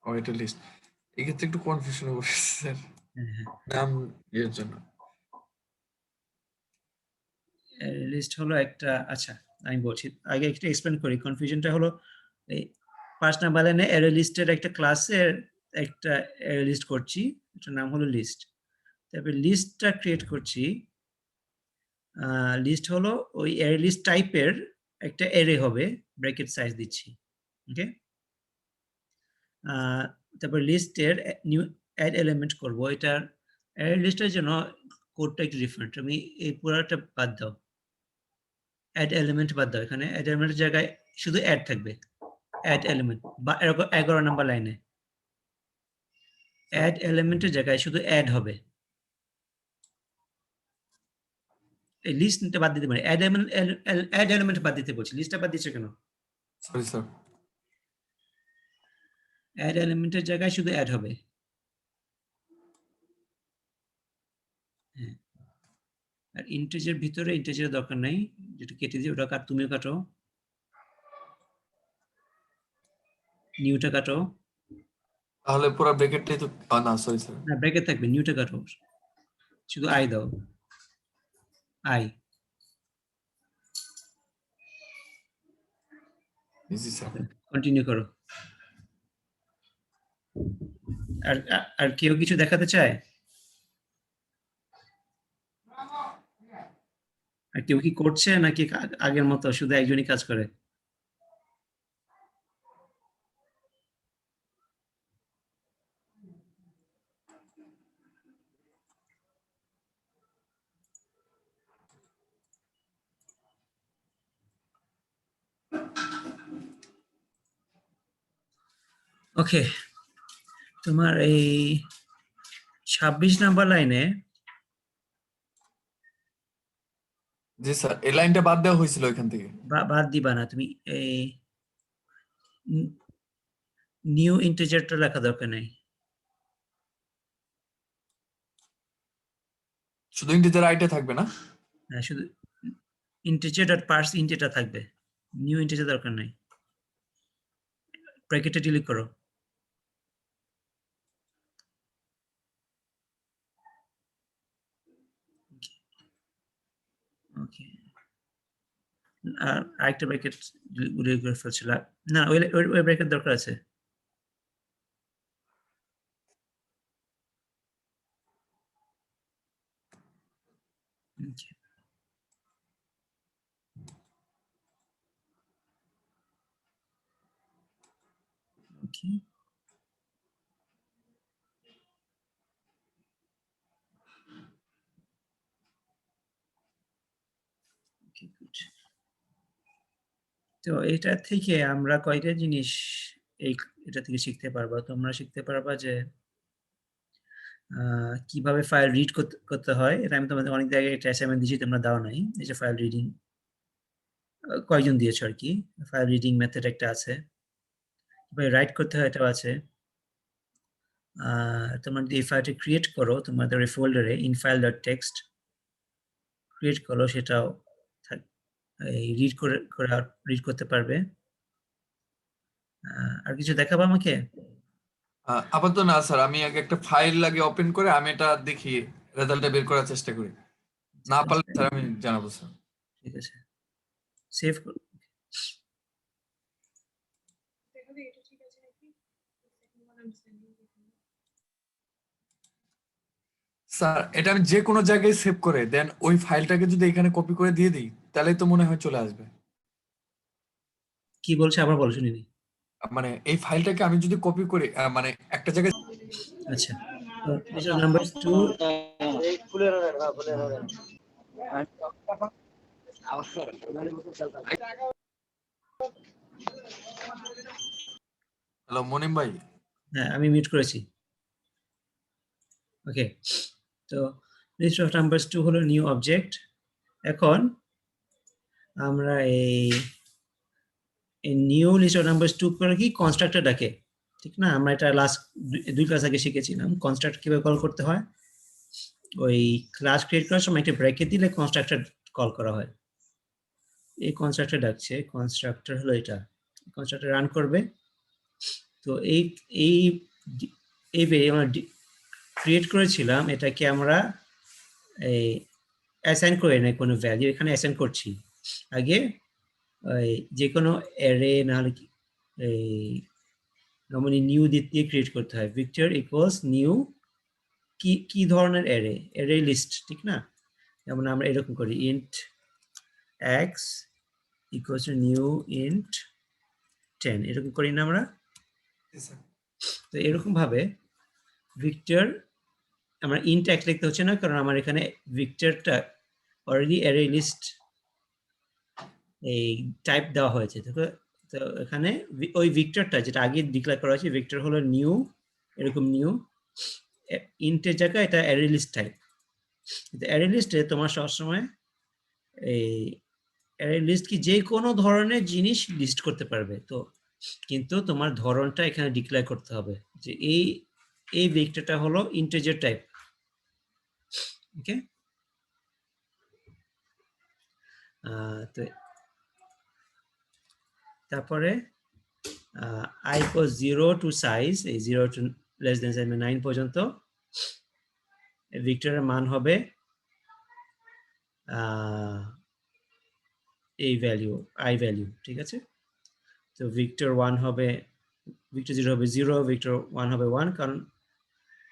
ও এটা লিস্ট। এক্ষেত্রে একটু কনফিউশন হয়ে গেছে স্যার হ্যাঁ হ্যাঁ নাম এর জন্য। অ্যারে লিস্ট হলো একটা, আচ্ছা আমি বলছি আগে একটা এক্সপ্লেন করি। কনফিউশনটা হলো এই 5 নাম্বার লাইনে অ্যারে লিস্টের একটা ক্লাসের একটা অ্যারে লিস্ট করছি, এটার নাম হলো লিস্ট। তারপরে লিস্টটা ক্রিয়েট করছি, লিস্ট হলো ওই অ্যারে লিস্ট টাইপের একটা অ্যারে হবে, ব্র্যাকেট সাইজ দিচ্ছি, ওকে? তারপর লিস্টের নিউ অ্যাড এলিমেন্ট করব, এটার অ্যারে লিস্টের জন্য কোডটা একটু ডিফারেন্ট, তুমি এই পুরোটা বাদ দাও, অ্যাড এলিমেন্ট বাদ দাও, এখানে অ্যাড এলিমেন্টের জায়গায় শুধু অ্যাড থাকবে, অ্যাড এলিমেন্ট বা 11 নাম্বার লাইনে অ্যাড এলিমেন্টের জায়গায় শুধু অ্যাড হবে। এই লিস্টটা বাদ দিতে পারি, অ্যাড এলিমেন্ট বাদ দিতে বলছি, লিস্টটা বাদ দিচ্ছে কেন? Sorry sir. অ্যাড এলিমেন্টের জায়গায় শুধু অ্যাড হবে। হ্যাঁ, আর ইন্টিজার ভিতরে ইন্টিজারের দরকার নাই, যেটা কেটে দিই ওটা তুমিও কাটো, নিউটা কাটো। তাহলে পুরো ব্র্যাকেটটাই তো না সরি স্যার। না ব্র্যাকেট থাকবে, নিউটা কাটো, শুধু আই দাও, আই। G sir. কন্টিনিউ করো। আর আর কেউ কিছু দেখাতে চায়? আর কেউ কি করছে নাকি আগের মতো শুধু একজনই কাজ করে? ওকে, তোমার এই 26 নাম্বার লাইনে জি স্যার, এই লাইনটা বাদ দেওয়া হয়েছিল এখান থেকে। বাদ দিবা না তুমি, এই নিউ ইন্টিজারটা লেখা দরকার নেই, শুধু ইন্টিজার আইটা থাকবে না? শুধু ইন্টিজার ডট পার্স ইন্ট এটা থাকবে, নিউ ইন্টিজার দরকার নাই, ব্র্যাকেটে ডিলিট করো। ওকে, আর আরেকটা ব্র্যাকেট ডিলিট করে ফেলছিল, না ওই ব্র্যাকেট দরকার আছে। Okay. Okay. Okay, good. তো এটা থেকে আমরা কয়টা জিনিস এটা থেকে শিখতে পারবো। তোমরা শিখতে পারবা যে কিভাবে ফাইল রিড করতে হয়। এটা আমি তোমাদের অনেক জায়গায় একটা অ্যাসাইনমেন্ট দিয়েছি, তোমরা দাও নাই। এই যে ফাইল রিডিং কয়জন দিয়েছো আর কি, ফাইল রিডিং মেথড একটা আছে, কিভাবে রাইট করতে হয় এটাও আছে। তোমরা যদি এই ফাইলটা ক্রিয়েট করো তোমাদের এই ফোল্ডারে infile.txt ক্রিয়েট করো, সেটাও এই রিড করতে পারবে। আর কিছু দেখাবো আমাকে? আপাতত না স্যার, আমি আগে একটা ফাইল আগে ওপেন করে আমি এটা দেখি, রেজাল্টটা বের করার চেষ্টা করি। না পারলে স্যার আমি জানাবো স্যার। ঠিক আছে, সেভ করো। স্যার এটা আমি যে কোনো জায়গায় সেভ করে দেন ওই ফাইলটাকে যদি এখানে কপি করে দিয়ে দিই তাহলেই তো মনে হয় চলে আসবে। কি বলছে আবার বলো, শুনিনি। মানে এই ফাইলটাকে আমি যদি কপি করি মানে একটা জায়গায়। আচ্ছা, these are numbers 2 Awesome. Hello Monim ভাই। হ্যাঁ, আমি মিউট করেছি। ওকে, তো লিস্ট অফ নাম্বারস 2 হলো নিউ অবজেক্ট। এখন আমরা এই নিউ লিস্ট অফ নাম্বারস 2 করে কি কনস্ট্রাক্টর ডাকে, ঠিক না? আমরা এটা লাস্ট 2 ক্লাস আগে শিখেছিলাম কনস্ট্রাক্টর কিভাবে কল করতে হয়। ওই ক্লাস ক্রিয়েট করার সময় একটা ব্র্যাকেট দিলে কনস্ট্রাক্টর কল করা হয়। এই কনস্ট্রাক্টর ডাকছে, কনস্ট্রাক্টর হলো এটা, কনস্ট্রাক্টর রান করবে। তো এই এই এই আমরা ক্রিয়েট করেছিলাম, এটাকে আমরা এই অ্যাসাইন করে নাই কোনো ভ্যালু, এখানে অ্যাসাইন করছি। আগে ওই যে কোনো অ্যারে নাহলে এই নর্মালি নিউ দিয়ে ক্রিয়েট করতে হয়। ভিক্টর ইকুয়ালস নিউ কি ধরনের অ্যারে, অ্যারে লিস্ট, ঠিক না? যেমন আমরা এরকম করি int x equals to new int 10, এরকম করি না আমরা? তো এরকম ভাবে ভিক্টর আমার ইন্ট এক লিখতে হচ্ছে না, কারণ আমার এখানে ভিক্টরটা অলরেডি অ্যারে লিস্ট এই টাইপ দেওয়া হয়েছে। তো এখানে ওই ভিক্টরটা যেটা আগে ডিক্লেয়ার করা হয়েছে, ভিক্টর হলো নিউ, এরকম নিউ ইন্টের জায়গায় এটা অ্যারে লিস্ট টাইপ। অ্যারে লিস্টে তোমার সবসময় এই অ্যারে লিস্ট কি যে কোনো ধরনের জিনিস লিস্ট করতে পারবে। তো কিন্তু তোমার ধরনটা এখানে ডিক্লেয়ার করতে হবে যে এই ভেক্টরটা হলো ইন্টিজার টাইপ। ওকে, তো তারপরে i equals 0 to size, এই 0 to less than 9 পর্যন্ত ভিক্টরের মান হবে এই ভ্যালু i ভ্যালু, ঠিক আছে? তো ভিক্টর 1 হবে, ভিক্টর 0 হবে 0, ভিক্টর 1 হবে 1, কারণ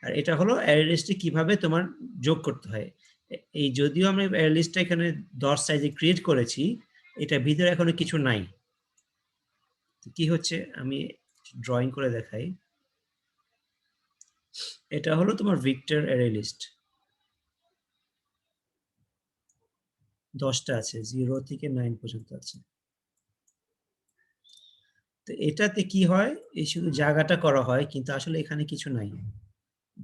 আর এটা হলো অ্যারে লিস্টে কিভাবে তোমার যোগ করতে হয়। এই যদিও আমরা অ্যারে লিস্টটা এখানে 10 সাইজে ক্রিয়েট করেছি, এটা ভিতরে এখনো কিছু নাই। কি হচ্ছে আমি ড্রয়িং করে দেখাই। এটা হলো তোমার ভিক্টর অ্যারে লিস্ট, 10টা আছে, 0 থেকে 9 পর্যন্ত আছে। তো এটাতে কি হয়, এই শুধু জায়গাটা করা হয়, কিন্তু আসলে এখানে কিছু নাই।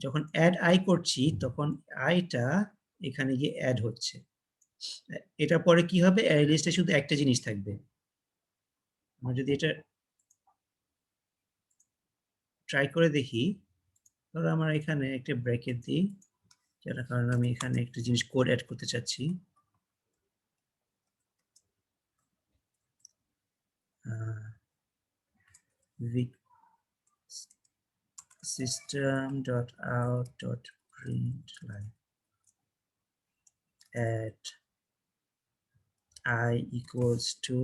যখন অ্যাড আই করছি তখন আইটা এখানে গিয়ে অ্যাড হচ্ছে। এটা পরে কি হবে, অ্যারে লিস্টে শুধু একটা জিনিস থাকবে। আমরা যদি এটা ট্রাই করে দেখি, ধরো আমার এখানে একটা ব্র্যাকেট দিই, যার কারণে আমি এখানে একটা জিনিস কোড অ্যাড করতে চাচ্ছি। system.out.println at I equals to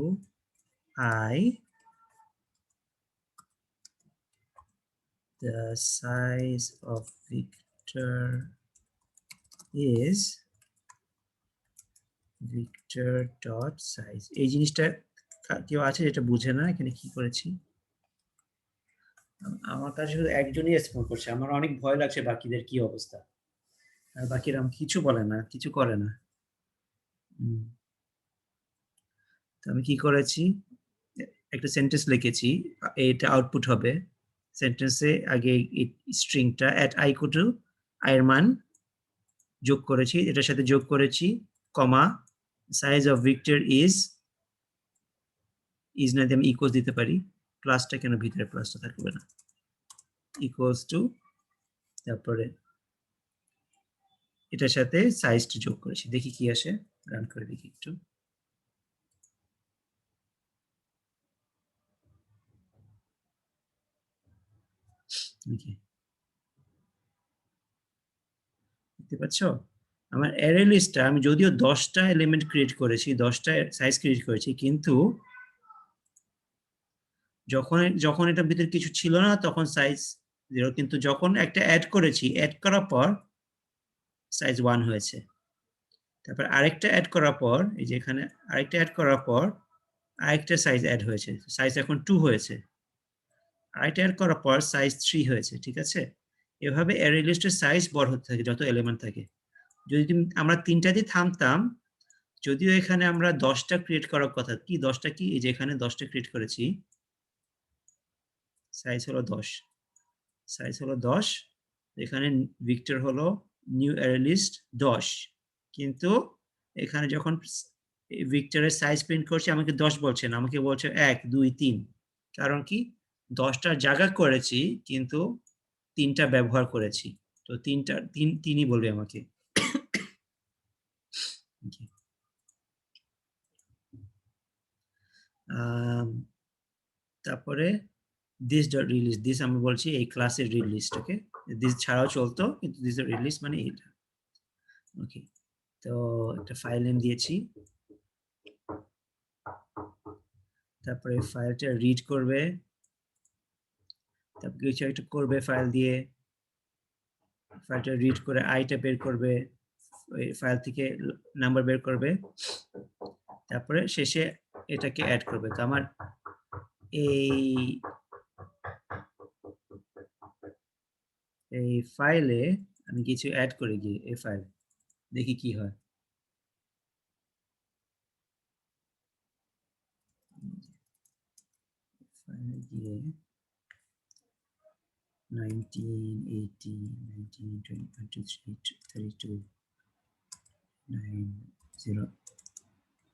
I, the size of Victor is Victor dot size। এই জিনিসটা কেউ আছে যেটা বুঝে না এখানে কি করেছি? আমার কাছে শুধু একজনই রেসপন্ড করছে, আমার অনেক ভয় লাগছে বাকিদের কি অবস্থা। আর বাকিরা কিছু বলে না, কিছু করে না। তো আমি কি করেছি, একটা সেন্টেন্স লিখেছি, এটা আউটপুট হবে। সেন্টেন্সে আগে স্ট্রিংটা অ্যাট আই টু আই এর মান যোগ করেছি, এটার সাথে যোগ করেছি কমা সাইজ অফ ভিক্টর ইজ না দিয়ে আমি ইকুয়ালস দিতে পারি, প্লাসটা কেন ভিতরে প্লাসটা থাকবে না, ইকুয়ালস টু, তারপরে এটার সাথে সাইজটা যোগ করেছি। দেখি কি আসে, রান করে দেখি একটু। দেখতে পাচ্ছ আমার অ্যারে লিস্টটা, আমি যদিও 10টা এলিমেন্ট ক্রিয়েট করেছি, 10টা সাইজ ক্রিয়েট করেছি, কিন্তু যখন এটার ভিতরে কিছু ছিল না তখন সাইজ 0, কিন্তু যখন একটা অ্যাড করেছি, অ্যাড করার পর সাইজ 1 হয়েছে। তারপর আরেকটা অ্যাড করার পর, এই যে এখানে আরেকটা অ্যাড করার পর আরেকটা সাইজ অ্যাড হয়েছে, সাইজ এখন 2 হয়েছে। আরেকটা অ্যাড করার পর সাইজ 3 হয়েছে, ঠিক আছে? এভাবে অ্যারে লিস্টের সাইজ বড় হতে থাকে যত এলিমেন্ট থাকে। যদি আমরা 3টা দিয়ে থামতাম, যদিও এখানে আমরা 10টা ক্রিয়েট করার কথা, কি 10টা কি, এই যে এখানে 10টা ক্রিয়েট করেছি, সাইজ হলো 10, সাইজ হলো 10, এখানে ভিক্টর হলো নিউ অ্যারে লিস্ট 10, কিন্তু এখানে যখন ভিক্টরের সাইজ প্রিন্ট করছে আমাকে 10 বলছে না, আমাকে বলছে 1 2 3। কারণ কি, 10টা জায়গা করেছি কিন্তু 3টা ব্যবহার করেছি, তো 3ই বলবে আমাকে। তারপরে দিস ডট রিলিজ, দিস আমি বলছি এই ক্লাসের রিলিজ, ওকে, দিস ছাড়াও চলতো কিন্তু দিস ডট রিলিজ মানে এইটা। ওকে, তো একটা ফাইল নেম দিয়েছি, তারপরে ফাইলটা রিড করবে, তারপর কিছু একটা করবে ফাইল দিয়ে, ফাইলটা রিড করে আইটা বের করবে, ওই ফাইল থেকে নাম্বার বের করবে, তারপরে শেষে এটাকে অ্যাড করবে। তো আমার এই ফাইলে আমি কিছু অ্যাড করে গিয়ে এই ফাইল দেখি কি হয়। ফাইলে গিয়ে 19 18 19 20 23 32 9 0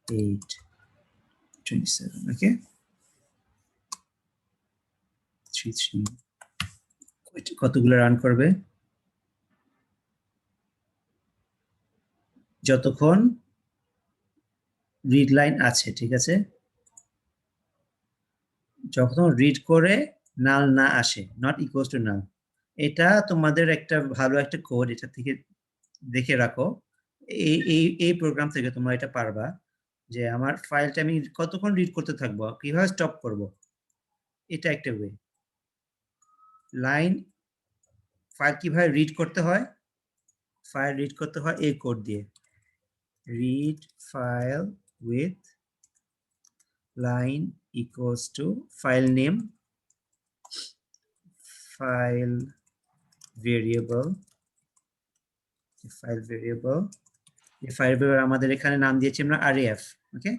8 27, ওকে, 33 কতগুলো রান করবে, যতক্ষণ রিড লাইন আছে, ঠিক আছে, যখন রিড করে নাল না আসে, নট ইকুয়ালস টু নাল। এটা তোমাদের একটা ভালো একটা কোড, এটা থেকে দেখে রাখো, এই প্রোগ্রাম থেকে তোমরা এটা পারবা যে আমার ফাইলটা আমি কতক্ষণ রিড করতে থাকবো, কিভাবে স্টপ করব, এটা একটা ওয়ে। লাইন ফাইল কিভাবে রিড করতে হয়, ফাইল রিড করতে হয় এই কোড দিয়ে, read file with line equals to file name, file variable, file variable, এই ফাইল ভেরিয়েবল আমাদের এখানে নাম দিয়েছি আমরা ref, ওকে,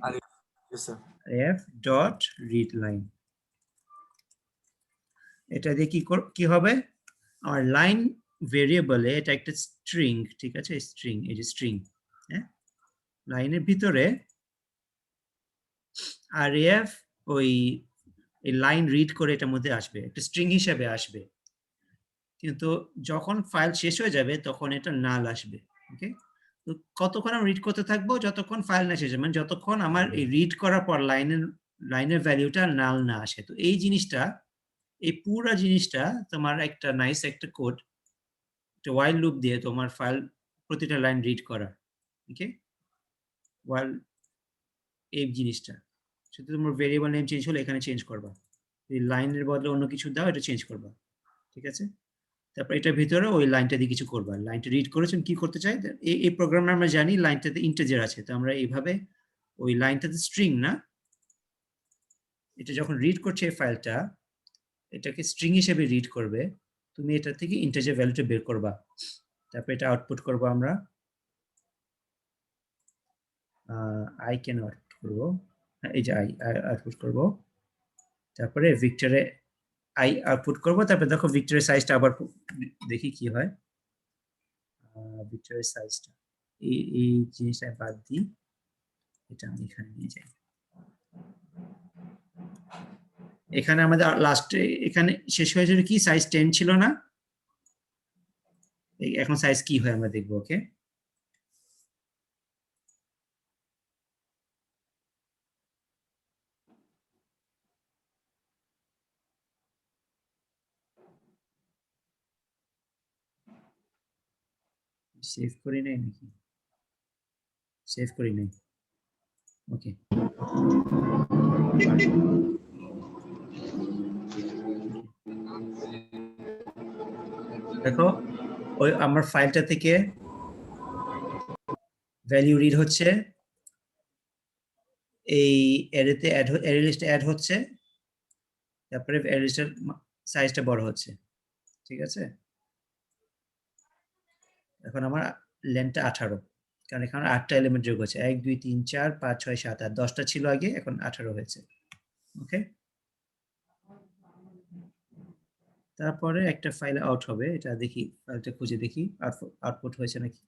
ref ডট রিড লাইন। এটা দিয়ে কি হবে, আমার লাইন ভেরিয়েবলে এটা একটা স্ট্রিং, ঠিক আছে, স্ট্রিং, এই যে স্ট্রিং, হ্যাঁ, লাইনের ভিতরে ref ওই লাইন রিড করে এটার মধ্যে আসবে, একটা স্ট্রিং হিসেবে আসবে, কিন্তু যখন ফাইল শেষ হয়ে যাবে তখন এটা নাল আসবে, ওকে। তো কতক্ষণ আমি রিড করতে থাকবো, যতক্ষণ ফাইল না শেষ হবে, মানে যতক্ষণ আমার এই রিড করার পর লাইনের ভ্যালুটা নাল না আসে। তো এই জিনিসটা, এই পুরো জিনিসটা তোমার একটা নাইস একটা কোড, একটা ওয়াইল লুপ দিয়ে তোমার ফাইল প্রতিটা লাইন রিড করা, ওকে, ওয়াইল এই জিনিসটা শুধু তোমার ভেরিয়েবল নেম চেঞ্জ হলে এখানে চেঞ্জ করবা, এই লাইনের বদলে অন্য কিছু দাও, এটা চেঞ্জ করবা, ঠিক আছে। তারপর এটার ভিতরে ওই লাইনটা দিয়ে কিছু করবা, লাইনটা রিড করেছেন কি করতে চাই, এই প্রোগ্রামে আমরা জানি লাইনটাতে ইন্টিজার আছে, তো আমরা এইভাবে ওই লাইনটাতে স্ট্রিং না, এটা যখন রিড করছে এই ফাইলটা, এটাকে স্ট্রিং হিসেবে রিড করবে, তুমি এটা থেকে ইন্টিজার ভ্যালুটা বের করবা, তারপর এটা আউটপুট করব আমরা, আই কেন আউটপুট করবো, এই যে আই আউটপুট করব, তারপরে ভিক্টরে আই আউটপুট করব, তারপরে দেখো ভিক্টরের সাইজটা আবার দেখি কি হয়, ভিক্টরের সাইজটা এই জিনিসটা বাদ দিই, এটা আমি এখানে নিয়ে যাই, এখানে আমাদের লাস্টে এখানে শেষ হয়েছিল কি, সাইজ 10 ছিল না, এখন সাইজ কি হয় আমরা দেখবো, ওকে। সেভ করি নাই নাকি, সেভ করি নাই, ওকে, দেখো ওই আমার ফাইলটা থেকে ভ্যালু রিড হচ্ছে, এই অ্যারেতে অ্যারে লিস্টে অ্যাড হচ্ছে, তারপরে অ্যারে লিস্টের সাইজটা বড় হচ্ছে, ঠিক আছে। এখন আমার লেন্থটা 18, কারণ এখানে 8টা এলিমেন্ট যোগ হচ্ছে, 1 2 3 4 5 6 7 8, 10টা ছিল আগে, এখন 18 হয়েছে, ওকে। তারপরে একটা ফাইল আউট হবে। এটা দেখি, ফাইলটা খুঁজে দেখি আউটপুট হয়েছে নাকি।